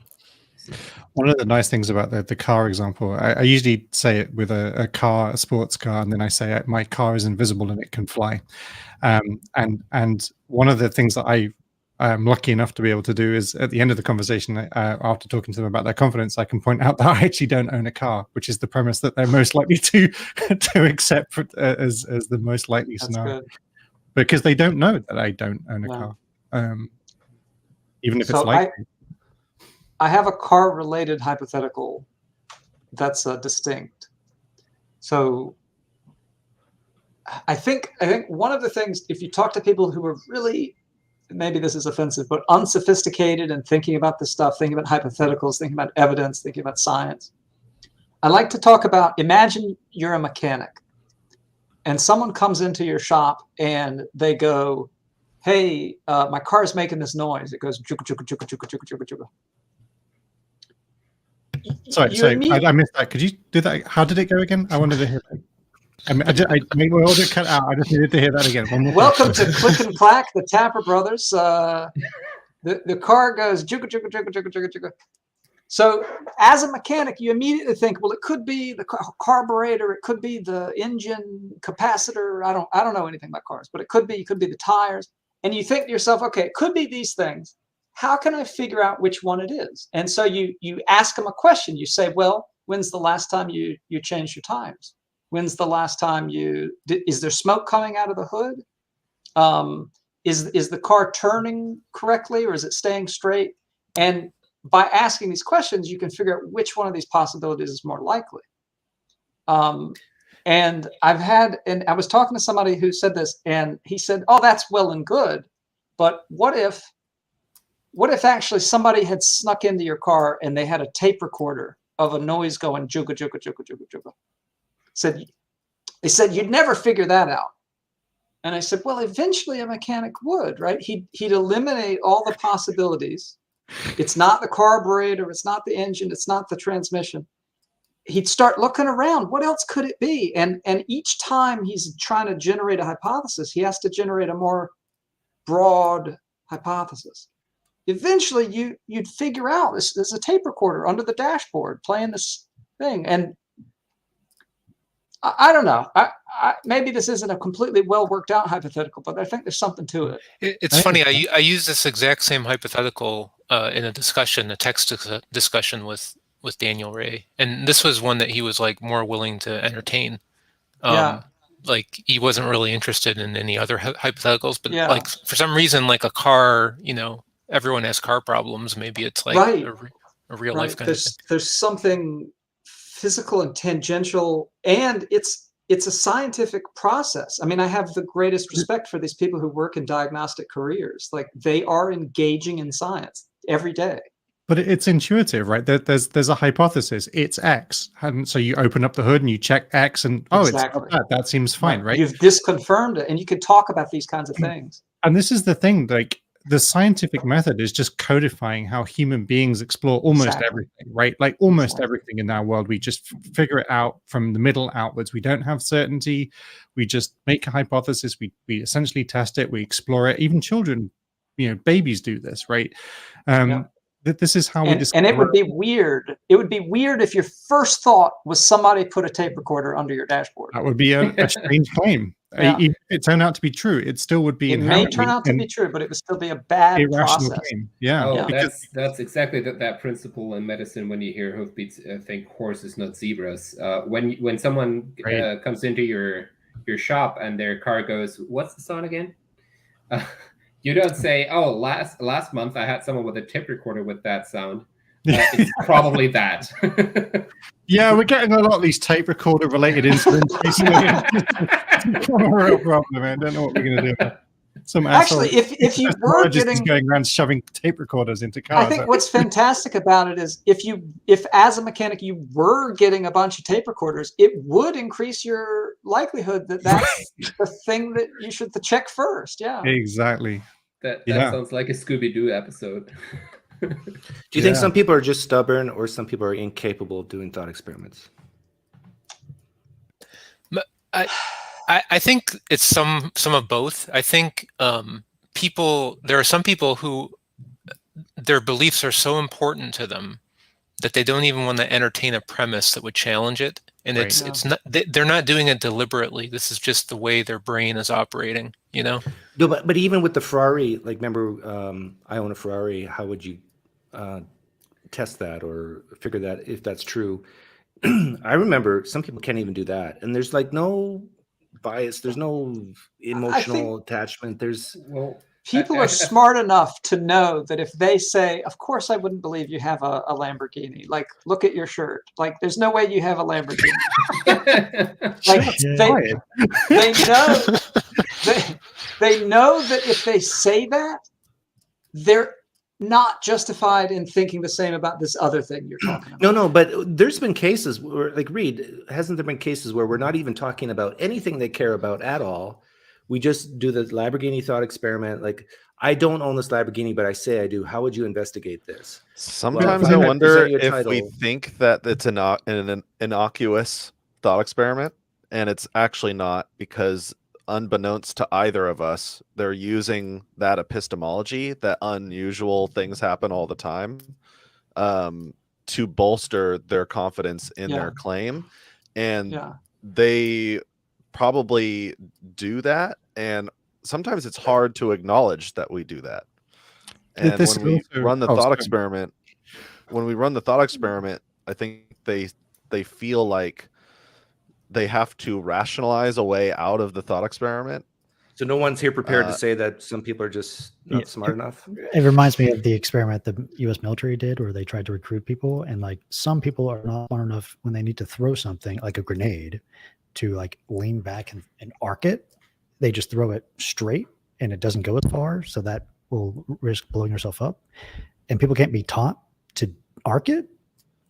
One of the nice things about the car example, I usually say it with a sports car, and then I say my car is invisible and it can fly. And one of the things that I'm lucky enough to be able to do is at the end of the conversation, after talking to them about their confidence, I can point out that I actually don't own a car, which is the premise that they're most likely to accept as the most likely scenario. Good. Because they don't know that I don't own a car, even if it's likely. I have a car-related hypothetical that's distinct. So I think one of the things, if you talk to people who are really maybe this is offensive, but unsophisticated and thinking about this stuff, thinking about hypotheticals, thinking about evidence, thinking about science. I like to talk about, imagine you're a mechanic and someone comes into your shop and they go, hey, my car's making this noise. It goes, chuka, chuka, chuka, chuka, chuka, chuka, chuka. Sorry, I missed that. Could you do that? How did it go again? I wanted to hear that. I made my order cut out. I just needed to hear that again. Welcome to Click and Clack, the Tapper Brothers. The car goes, chuka, chuka, chuka, chuka, chuka, chuka. So as a mechanic, you immediately think, well, it could be the carburetor, it could be the engine capacitor. I don't know anything about cars, but it could be the tires. And you think to yourself, okay, it could be these things. How can I figure out which one it is? And so you ask them a question. You say, well, when's the last time you changed your tires? When's the last time is there smoke coming out of the hood? Is the car turning correctly, or is it staying straight? And by asking these questions, you can figure out which one of these possibilities is more likely. And I was talking to somebody who said this, and he said, oh, that's well and good. But what if actually somebody had snuck into your car and they had a tape recorder of a noise going, juga, juga, juga, juga, juga? They said, you'd never figure that out. And I said, well, eventually a mechanic would, right? He'd eliminate all the possibilities. It's not the carburetor, it's not the engine, it's not the transmission. He'd start looking around. What else could it be? And each time he's trying to generate a hypothesis, he has to generate a more broad hypothesis. Eventually, you'd figure out there's a tape recorder under the dashboard playing this thing. And I don't know. Maybe this isn't a completely well worked out hypothetical, but I think there's something to it. It's funny. I use this exact same hypothetical in a text discussion with Daniel Ray, and this was one that he was like more willing to entertain. Like he wasn't really interested in any other hypotheticals, but like for some reason, like a car, everyone has car problems. Maybe it's like a real life kind of thing. There's something physical and tangential, and it's a scientific process. I mean, I have the greatest respect for these people who work in diagnostic careers. Like they are engaging in science every day. But it's intuitive, right? There's a hypothesis. It's X, and so you open up the hood and you check X, and it's not that. That seems fine, right? You've disconfirmed it, and you can talk about these kinds of things. And this is the thing, like the scientific method is just codifying how human beings explore almost everything, right? Like almost everything in our world. We just figure it out from the middle outwards. We don't have certainty. We just make a hypothesis. We essentially test it. We explore it. Even children, babies do this, right? This is how we discover. And it would be weird. It would be weird if your first thought was somebody put a tape recorder under your dashboard. That would be a strange claim. If it turned out to be true, it still would be. It may turn out to be true, but it would still be a bad irrational process. claim. That's exactly that principle in medicine. When you hear hoofbeats, think horses, not zebras. When someone comes into your shop and their car goes, "What's the sound again?" You don't say, "Oh, last month I had someone with a tape recorder with that sound." It's probably that. Yeah, we're getting a lot of these tape recorder related incidents recently. It's a real problem, man. Don't know what we're going to do. Actually, if you were going around shoving tape recorders into cars. I think what's fantastic about it is if as a mechanic you were getting a bunch of tape recorders, it would increase your likelihood that that's the thing that you should check first. Yeah, exactly. That sounds like a Scooby-Doo episode. Do you think some people are just stubborn, or some people are incapable of doing thought experiments? I think it's some of both. I think there are some people who their beliefs are so important to them that they don't even want to entertain a premise that would challenge it. And it's not, they're not doing it deliberately. This is just the way their brain is operating, No, but even with the Ferrari, like remember, I own a Ferrari. How would you test that or figure that if that's true? I remember some people can't even do that, and there's like no bias. There's no emotional attachment. People are smart enough to know that if they say, "Of course, I wouldn't believe you have a Lamborghini. Like, look at your shirt. Like, there's no way you have a Lamborghini." They know that if they say that, they're not justified in thinking the same about this other thing you're talking about. No, but there's been cases where, like Reid, hasn't there been cases where we're not even talking about anything they care about at all? We just do the Lamborghini thought experiment. Like, I don't own this Lamborghini, but I say I do. How would you investigate this? Sometimes Well, I wonder present your if we title. think that it's an innocuous thought experiment, and it's actually not, because unbeknownst to either of us, they're using that epistemology, that unusual things happen all the time, to bolster their confidence in their claim. And they probably do that, and sometimes it's hard to acknowledge that we do that. And when we run the thought experiment, I think they feel like they have to rationalize a way out of the thought experiment. So no one's here prepared to say that some people are just not smart enough. It reminds me of the experiment the U.S. military did, where they tried to recruit people, and like some people are not smart enough when they need to throw something like a grenade to like lean back and arc it. They just throw it straight, and it doesn't go as far, so that will risk blowing yourself up. And people can't be taught to arc it.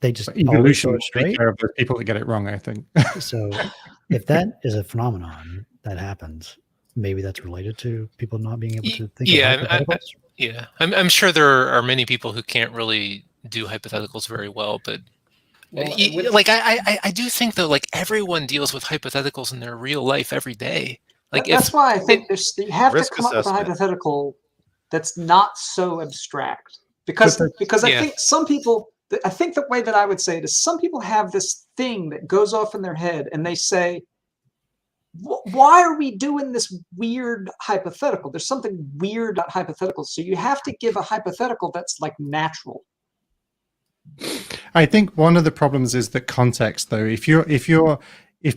They just evolution will straight. take care of those people that get it wrong, I think. So if that is a phenomenon that happens, maybe that's related to people not being able to think of hypotheticals. I'm sure there are many people who can't really do hypotheticals very well, but I do think though, like everyone deals with hypotheticals in their real life every day. Like that's why I think you have to come up with a hypothetical that's not so abstract, because I think some people. I think the way that I would say it is some people have this thing that goes off in their head and they say, why are we doing this weird hypothetical? There's something weird about hypotheticals. So you have to give a hypothetical that's like natural. I think one of the problems is the context, though. If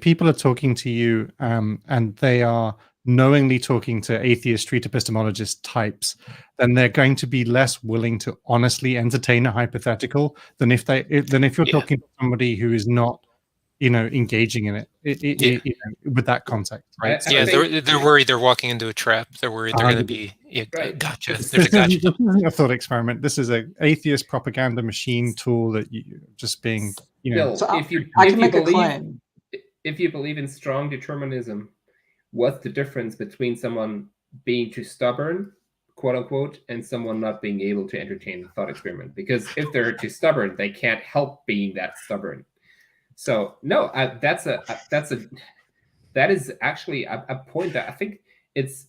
people are talking to you and they are knowingly talking to atheist street epistemologist types, then they're going to be less willing to honestly entertain a hypothetical than if you're talking to somebody who is not, engaging in it with that context, right? They're worried they're walking into a trap. They're worried they're going to be gotcha. There's a gotcha. This isn't a thought experiment. This is an atheist propaganda machine tool that you just being, Bill, So I can make a claim. If you believe in strong determinism, what's the difference between someone being too stubborn, quote unquote, and someone not being able to entertain the thought experiment? Because if they're too stubborn, they can't help being that stubborn. So no, that is actually a point that I think it's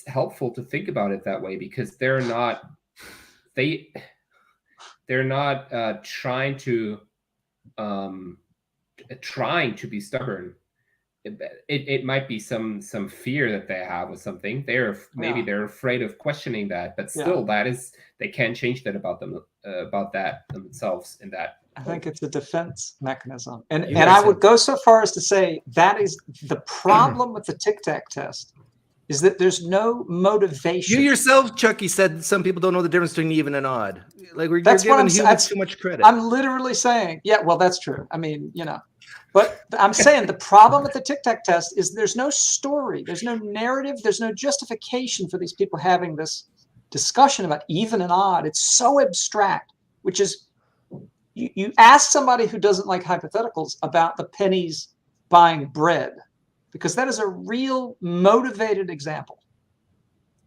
helpful to think about it that way, because they're not trying to be stubborn. It might be some fear that they have with something. They're afraid of questioning that, but still they can't change that about themselves in that. I think it's a defense mechanism. And I would go so far as to say that is the problem with the tic-tac test, is that there's no motivation. You yourself, Chucky, said some people don't know the difference between even and odd. Like you're giving humans too much credit. I'm literally saying, well, that's true. I mean, but I'm saying the problem with the tic-tac test is there's no story, there's no narrative, there's no justification for these people having this discussion about even and odd. It's so abstract, which is, you ask somebody who doesn't like hypotheticals about the pennies buying bread, because that is a real motivated example.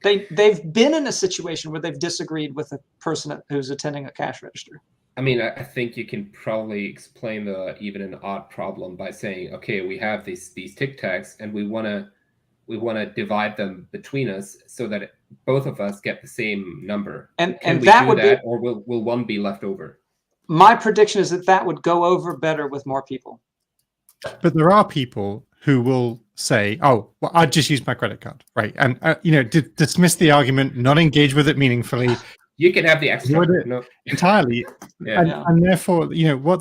They've been in a situation where they've disagreed with a person who's attending a cash register. I mean, I think you can probably explain the even and odd problem by saying, okay, we have these tic-tacs and we want to divide them between us so that both of us get the same number. And that would be, or will one be left over? My prediction is that would go over better with more people. But there are people who will say, "Oh, well, I just use my credit card," right? And dismiss the argument, not engage with it meaningfully. You can have the extra entirely, and therefore, what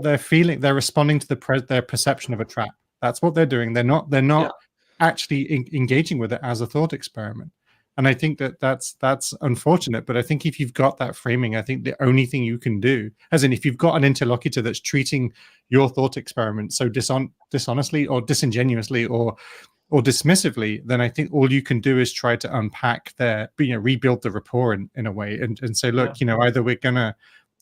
they're feeling, they're responding to their perception of a trap. That's what they're doing. They're not actually engaging with it as a thought experiment. And I think that's unfortunate. But I think if you've got that framing, I think the only thing you can do, as in if you've got an interlocutor that's treating your thought experiment so dishonestly or disingenuously or or dismissively, then I think all you can do is try to unpack their, rebuild the rapport in a way, and say, look, either we're gonna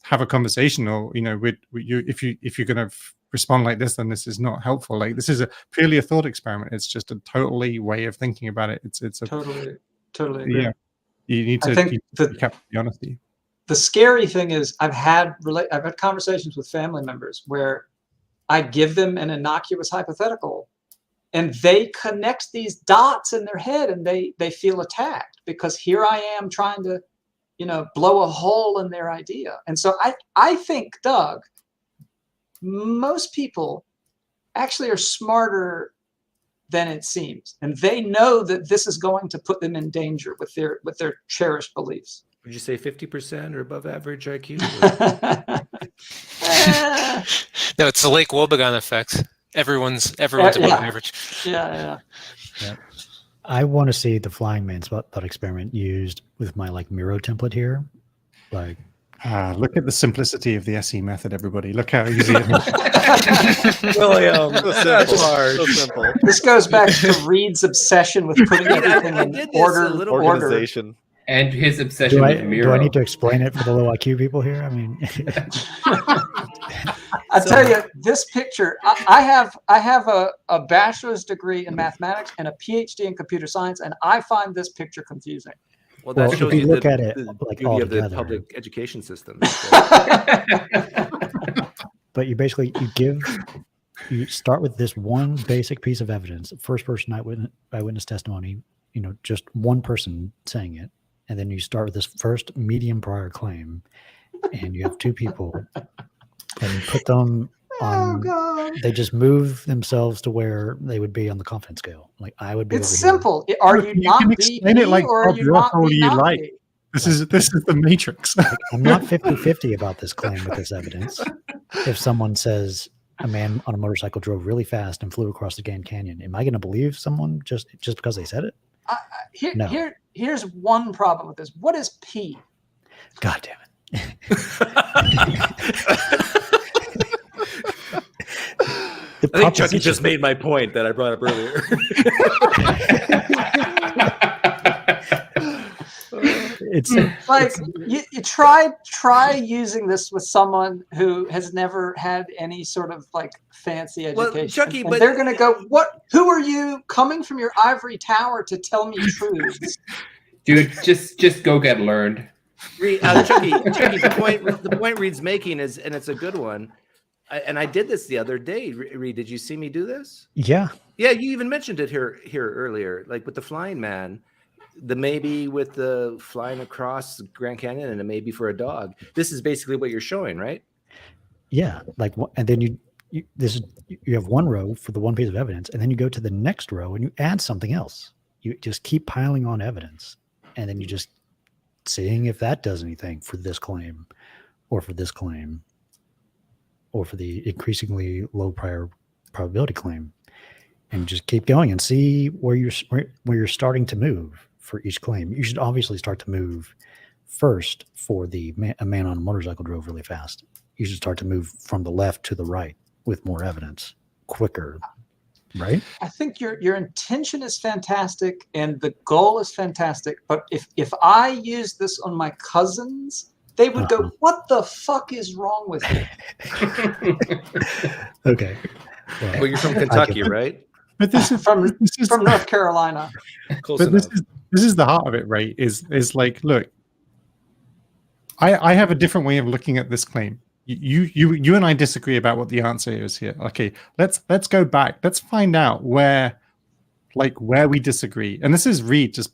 have a conversation, or if you're gonna respond like this, then this is not helpful. Like, this is purely a thought experiment. It's just a totally way of thinking about it. It's a totally agree. Yeah, you need to capture the honesty. The scary thing is, I've had conversations with family members where I give them an innocuous hypothetical, and they connect these dots in their head, and they feel attacked because here I am trying to, blow a hole in their idea. And so I think, Doug, most people actually are smarter than it seems, and they know that this is going to put them in danger with their cherished beliefs. Would you say 50% or above average IQ? No, it's the Lake Wobegon effect. Everyone's above average. Yeah. I want to see the flying man thought experiment used with my Miro template here. Look at the simplicity of the SE method, everybody. Look how easy it is. William, that's hard. So simple. This goes back to Reid's obsession with putting everything in order. Organization. And his obsession with Miro. Do I need to explain it for the low IQ people here? I mean, I tell you, this picture. I have a bachelor's degree in mathematics and a PhD in computer science, and I find this picture confusing. Well, that shows if you you look at it the beauty all of the together. public education system. But you basically you start with this one basic piece of evidence, first person eyewitness testimony. Just one person saying it. And then you start with this first medium prior claim, and you have two people, and you put them on. They just move themselves to where they would be on the confidence scale. Like I would be. It's over simple. Are you not can B, explain it like or are Bob you not Ross, or B, you not like. B? This is the matrix. I'm not 50-50 about this claim with this evidence. If someone says a man on a motorcycle drove really fast and flew across the Grand Canyon, am I going to believe someone just because they said it? No. Here's one problem with this. What is P? God damn it. I think Chucky just made my point that I brought up earlier. It's you try using this with someone who has never had any sort of fancy education. Well, Chucky, and but they're going to go, "What? Who are you coming from your ivory tower to tell me truths?" Dude, just go get learned. Chucky, the point Reid's making is, and it's a good one. I did this the other day. Reid, did you see me do this? Yeah. Yeah, you even mentioned it here earlier, like with the flying man. The maybe with the flying across the Grand Canyon and a maybe for a dog. This is basically what you're showing, right? Yeah, and then you have one row for the one piece of evidence, and then you go to the next row and you add something else. You just keep piling on evidence, and then you just seeing if that does anything for this claim, or for this claim, or for the increasingly low prior probability claim, and just keep going and see where you're starting to move. For each claim, you should obviously start to move first for a man on a motorcycle drove really fast. You should start to move from the left to the right with more evidence, quicker, right? I think your intention is fantastic and the goal is fantastic. But if I use this on my cousins, they would go, "What the fuck is wrong with you?" Okay. Well, you're from Kentucky, right? But this is from North Carolina. This is the heart of it, right? Is look, I have a different way of looking at this claim. You and I disagree about what the answer is here. Okay, let's go back. Let's find out where we disagree. And this is Reid just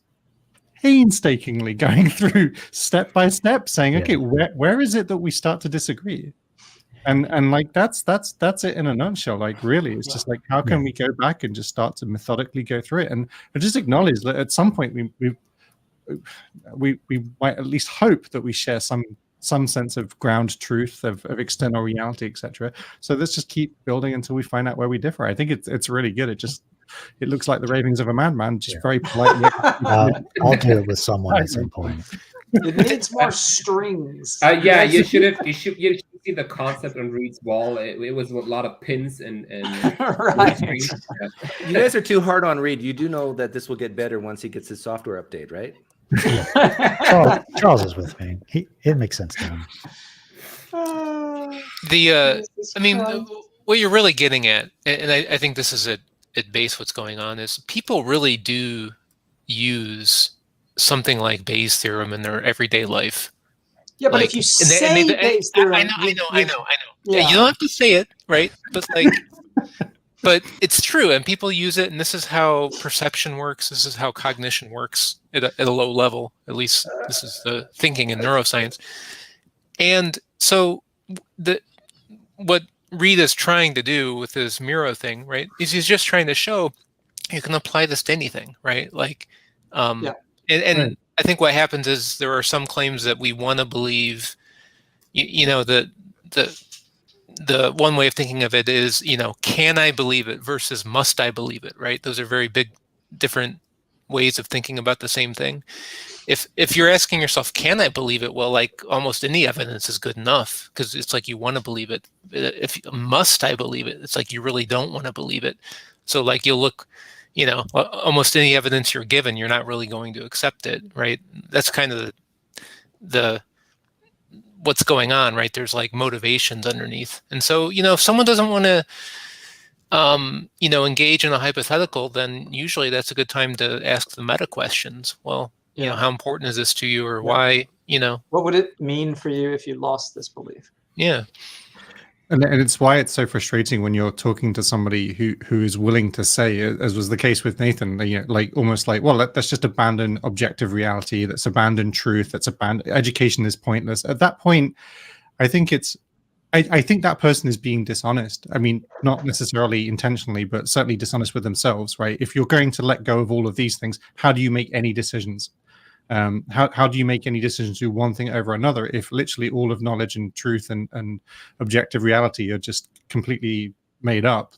painstakingly going through step by step, saying, okay, where is it that we start to disagree? And that's it in a nutshell. Really, it's just how can we go back and just start to methodically go through it and just acknowledge that at some point we might at least hope that we share some sense of ground truth of external reality, etc. So let's just keep building until we find out where we differ. I think it's really good. It looks like the ravings of a madman, just very politely. I'll do it with someone at some point. It needs more strings. You should see the concept on Reid's wall. It was a lot of pins and Right. Yeah. You guys are too hard on Reid. You do know that this will get better once he gets his software update, right? Charles is with me. It makes sense to him. I mean, what you're really getting at, and I think this is at base what's going on, is people really do use something like Bayes' theorem in their everyday life. Yeah, but Like, if you and say they- Bayes' theorem, I know. Yeah. Yeah, you don't have to say it, right? But like, but it's true, and people use it, and this is how perception works. This is how cognition works at a low level. At least this is the thinking in neuroscience. And so, what Reid is trying to do with his Miro thing, right, is he's just trying to show you can apply this to anything, right? Like, and Right. I think what happens is there are some claims that we want to believe. You know, the one way of thinking of it is, you know, can I believe it versus must I believe it, right? Those are very big, different ways of thinking about the same thing. If you're asking yourself, can I believe it? Well, like almost any evidence is good enough because it's like you want to believe it. If must I believe it? It's like you really don't want to believe it. So like you'll look, you know, almost any evidence you're given, you're not really going to accept it, right? That's kind of the what's going on, right? There's like motivations underneath. And so, you know, if someone doesn't want to, you know, engage in a hypothetical, then usually that's a good time to ask the meta questions. Well, you know, how important is this to you, or why, you know? What would it mean for you if you lost this belief? Yeah. And it's why it's so frustrating when you're talking to somebody who is willing to say, as was the case with Nathan, you know, like almost like, well, let's just abandon objective reality. Let's abandon truth. Let's abandon education is pointless. At that point, I think I think that person is being dishonest. I mean, not necessarily intentionally, but certainly dishonest with themselves, right? If you're going to let go of all of these things, how do you make any decisions? How do you make any decisions to do one thing over another if literally all of knowledge and truth and objective reality are just completely made up?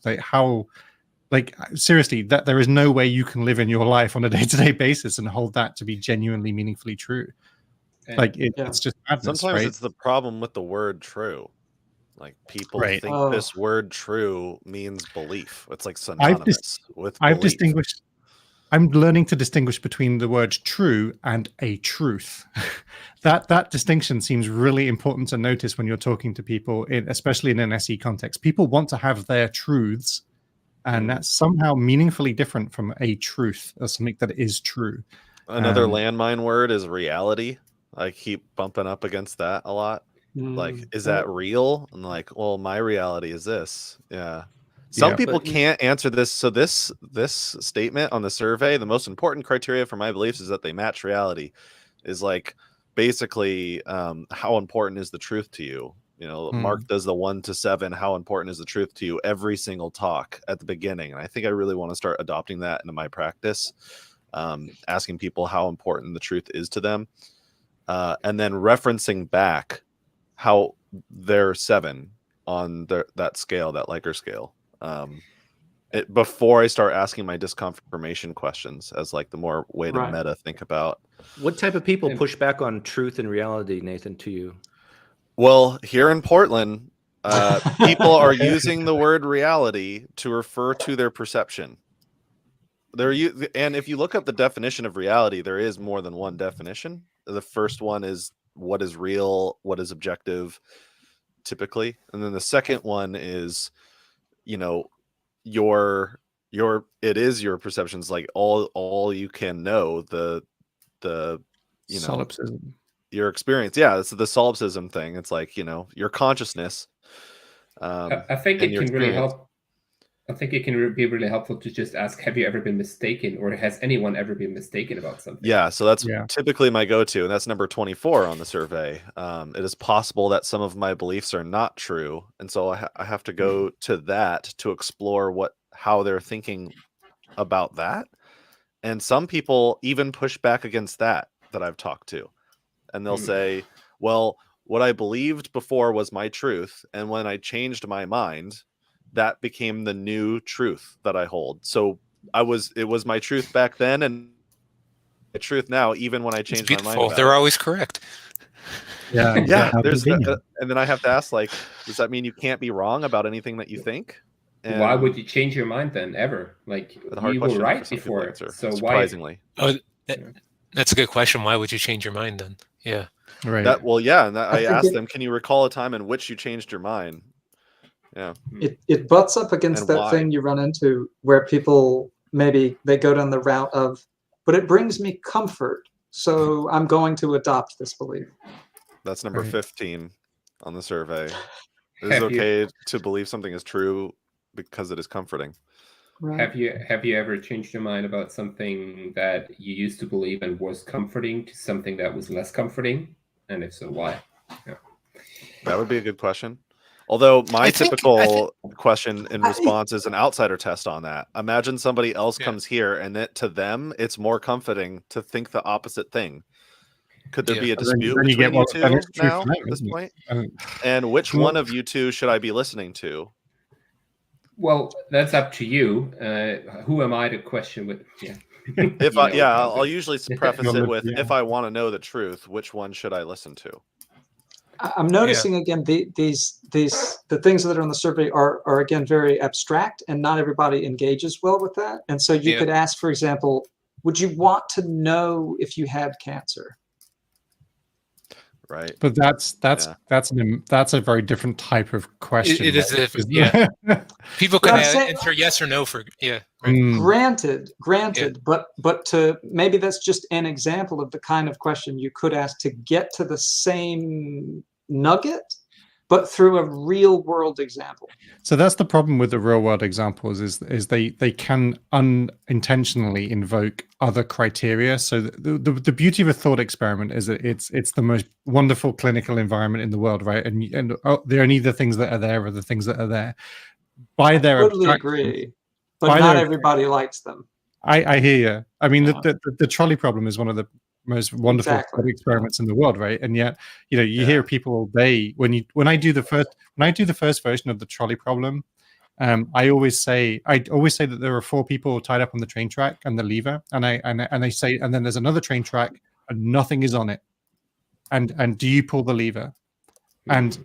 Like seriously, that there is no way you can live in your life on a day-to-day basis and hold that to be genuinely meaningfully true. Like it's just madness. Sometimes right? it's the problem with the word true. Like people Right. think this word true means belief. It's like synonymous with belief. I'm learning to distinguish between the word true and a truth. that distinction seems really important to notice when you're talking to people, especially in an SE context. People want to have their truths, and that's somehow meaningfully different from a truth or something that is true. Another landmine word is reality. I keep bumping up against that a lot. Like, is that real? And like, well, my reality is this. Yeah. Some people can't answer this. So this statement on the survey, the most important criteria for my beliefs is that they match reality, is like basically how important is the truth to you? You know, Mark does the 1 to 7. How important is the truth to you? Every single talk at the beginning. And I think I really want to start adopting that into my practice, asking people how important the truth is to them, and then referencing back how they're 7 on that scale, that Likert scale. Before I start asking my disconfirmation questions as like the more way to meta think about. What type of people push back on truth and reality, Nathan, to you? Well, here in Portland, people are using the word reality to refer to their perception. And if you look up the definition of reality, there is more than one definition. The first one is what is real, what is objective, typically. And then the second one is, you know, it is your perceptions, like all you can know, the you know, solipsism, your experience. Yeah, it's the solipsism thing. It's like, you know, your consciousness. I think it can really help. I think it can be really helpful to just ask, have you ever been mistaken, or has anyone ever been mistaken about something? Yeah, so that's typically my go-to, and that's number 24 on the survey. It is possible that some of my beliefs are not true, and so I have to go to that to explore how they're thinking about that. And some people even push back against that I've talked to, and they'll say, well, what I believed before was my truth, and when I changed my mind, that became the new truth that I hold. So it was my truth back then, and the truth now, even when I changed my mind. They're always correct. Yeah, Yeah, How there's convenient. and then I have to ask, like, does that mean you can't be wrong about anything that you think? And Why would you change your mind then, ever? Like, a hard you were question right for some people to before, answer, so why? surprisingly. Oh, that's a good question. Why would you change your mind then? Yeah. right. That well, yeah, and that, I I think asked it- them, can you recall a time in which you changed your mind? Yeah, It butts up against And that why? thing you run into where people maybe they go down the route of, but it brings me comfort, so I'm going to adopt this belief. that's number Right. 15 on the survey. Is it Have you- okay to believe something is true because it is comforting? Right. Have you ever changed your mind about something that you used to believe and was comforting to something that was less comforting? And if so, why? That would be a good question. Although my I think- typical question in I- response is an outsider test on that. Imagine somebody else Yeah. comes here and to them it's more comforting to think the opposite thing. Could there Yeah. be a But then- dispute then you get, between well, you then two it's true now for them, at this isn't it? point? Um, And which Well- one of you two should I be listening to? Well, that's up to you. Who am I to question with? Yeah. If You I know, yeah, I'll usually preface Well, it with yeah. if I want to know the truth, which one should I listen to? I'm noticing again the things that are on the survey are again very abstract, and not everybody engages well with that. And so you Yeah. could ask, for example, would you want to know if you had cancer? Right. But that's Yeah. that's a very different type of question. It is isn't yeah. it? People But can I'm saying- answer yes or no for yeah. Right. Mm, Granted, but to maybe that's just an example of the kind of question you could ask to get to the same nugget, but through a real world example. So that's the problem with the real world examples is they can unintentionally invoke other criteria. So the beauty of a thought experiment is that it's the most wonderful clinical environment in the world, right? And the only the things that are there are the things that are there. By their Totally abstractions- agree, but by not their- everybody likes them. I hear you. I mean, Yeah. the trolley problem is one of the most wonderful Exactly. thought experiments in the world, right? And yet, you hear people all day when I do the first version of the trolley problem. I always say that there are 4 people tied up on the train track and the lever, and I say, and then there's another train track and nothing is on it, and do you pull the lever? And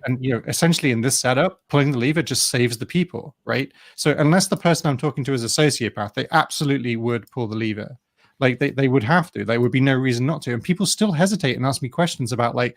essentially in this setup, pulling the lever just saves the people, right? So unless the person I'm talking to is a sociopath, they absolutely would pull the lever. Like they would have to. There would be no reason not to. And people still hesitate and ask me questions about what?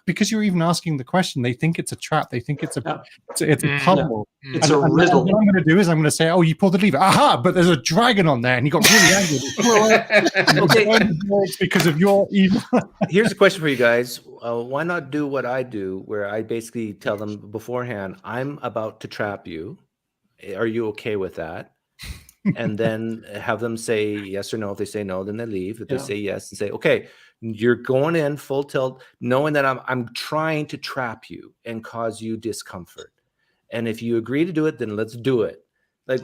Because you're even asking the question, they think it's a trap. They think it's a puzzle. It's a And riddle. what I'm going to do is I'm going to say, "Oh, you pulled the lever. Aha! But there's a dragon on there, and he got really angry. It's because of your evil." Here's a question for you guys. Why not do what I do, where I basically tell them beforehand, I'm about to trap you. Are you okay with that? And then have them say yes or no. If they say no, then they leave. If they say yes, and say, okay, you're going in full tilt, knowing that I'm trying to trap you and cause you discomfort. And if you agree to do it, then let's do it. Like,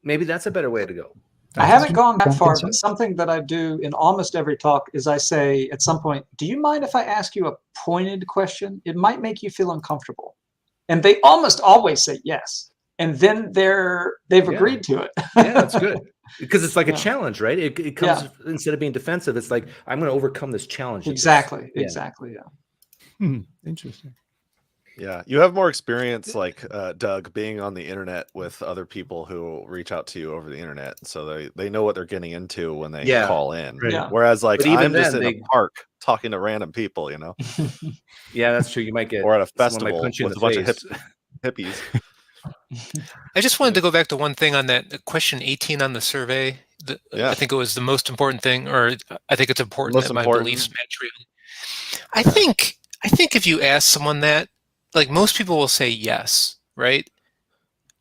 maybe that's a better way to go. I haven't gone that far, but something that I do in almost every talk is I say at some point, do you mind if I ask you a pointed question? It might make you feel uncomfortable. And they almost always say yes. And then they've agreed to it. Yeah, that's good. Because it's like a challenge, right? It comes instead of being defensive, it's like, I'm going to overcome this challenge. Exactly. Interesting. Yeah, you have more experience, like Doug, being on the internet with other people who reach out to you over the internet, so they know what they're getting into when they call in. Right. Yeah. Whereas, like, But even I'm just then, in a park talking to random people, Yeah, that's true. You might get or at a someone might festival punch you in with a the bunch of face. hippies. I just wanted to go back to one thing on that question 18 on the survey. I think it was the most important thing, or I think it's important Most that my important. beliefs match reality. I think if you ask someone that, like, most people will say yes, right?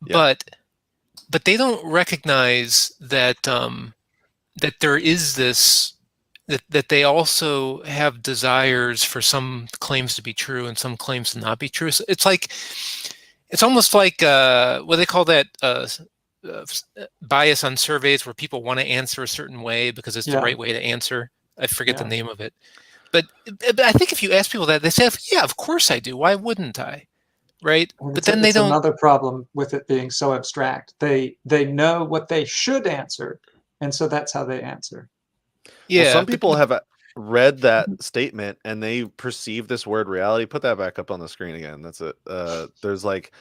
Yeah. But they don't recognize that that there is this that they also have desires for some claims to be true and some claims to not be true. So it's almost like what they call that bias on surveys, where people want to answer a certain way because it's the right way to answer. I forget the name of it. But I think if you ask people that, they say, yeah, of course I do. Why wouldn't I? Right? But then they don't. Another problem with it being so abstract. They know what they should answer, and so that's how they answer. Yeah. Well, some people have read that statement and they perceive this word reality. Put that back up on the screen again. That's it. There's like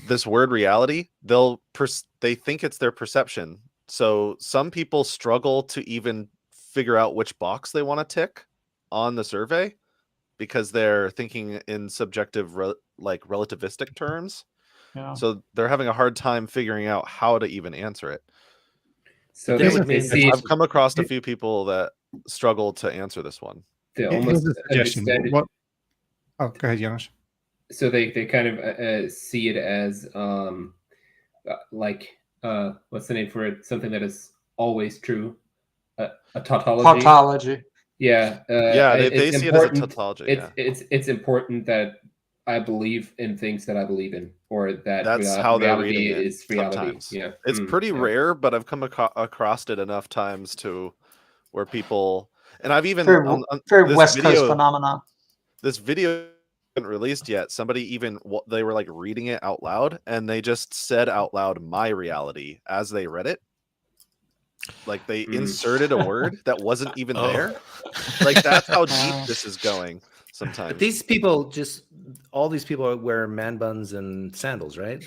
this word reality. They think it's their perception. So some people struggle to even figure out which box they want to tick on the survey because they're thinking in subjective, like relativistic terms. Yeah. So they're having a hard time figuring out how to even answer it. So I've come across a few people that struggle to answer this one. They almost understand it. Oh, go ahead, Janosch. So they kind of see it as like what's the name for it? Something that is always true. A tautology. Tautology. Yeah. They see it as a tautology. It's important that I believe in things that I believe in, or that that's how they're reading it. Is reality. Sometimes. Yeah, it's pretty rare, but I've come across it enough times to where people, and I've even very West Coast phenomenon. This video isn't released yet. Somebody they were like reading it out loud, and they just said out loud "my reality" as they read it. Like they inserted a word that wasn't even there. Like that's how deep this is going. Sometimes. But these people all these people wear man buns and sandals, right?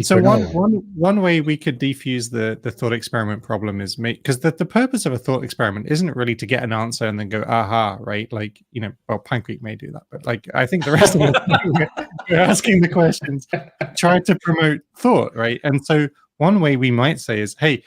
So one way we could defuse the thought experiment problem is because the purpose of a thought experiment isn't really to get an answer and then go aha, right? Like, well, Pinecreek may do that, but like I think the rest of us we're asking the questions, try to promote thought, right? And so one way we might say is, hey,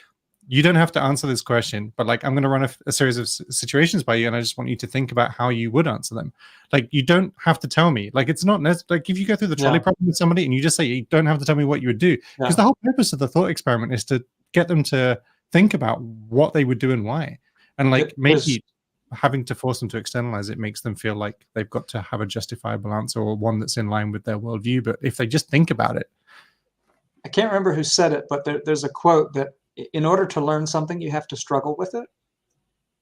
you don't have to answer this question, but like I'm going to run a series of situations by you, and I just want you to think about how you would answer them. Like you don't have to tell me. Like it's not necessary. Like if you go through the trolley problem with somebody and you just say you don't have to tell me what you would do, because the whole purpose of the thought experiment is to get them to think about what they would do and why, and like maybe having to force them to externalize it makes them feel like they've got to have a justifiable answer or one that's in line with their worldview. But if they just think about it, I can't remember who said it, but there's a quote that, in order to learn something, you have to struggle with it.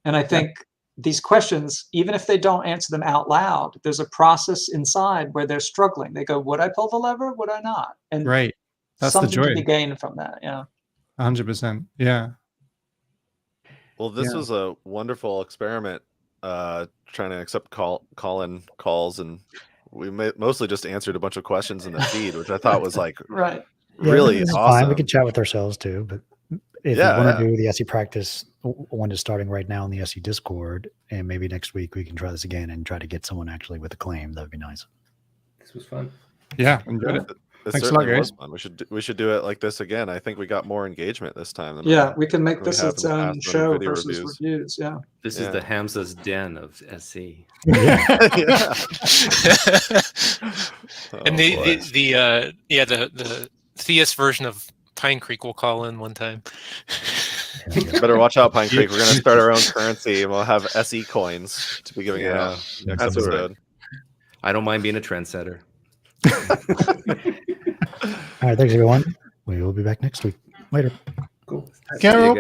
And I think these questions, even if they don't answer them out loud, there's a process inside where they're struggling. They go, would I pull the lever? Would I not? And right. That's something the joy to be gained from that. Yeah. 100%. Yeah. Well, this was a wonderful experiment, trying to accept call-in calls, and we mostly just answered a bunch of questions in the feed, which I thought was like really awesome. Fine. We can chat with ourselves too, but if you want to do the SE practice, one is starting right now in the SE Discord, and maybe next week we can try this again and try to get someone actually with a claim. That'd be nice. This was fun. Yeah, enjoyed it. Thanks a lot, guys. We should do it like this again. I think we got more engagement this time. Than we can make this its own show versus reviews. Yeah, this is the Hamza's den of SE. And the theist version of Pinecreek will call in one time. Better watch out, Pinecreek. We're going to start our own currency, and we'll have SE coins to be giving out next episode. Right. I don't mind being a trendsetter. All right, thanks everyone. We will be back next week. Later. Cool. Carol.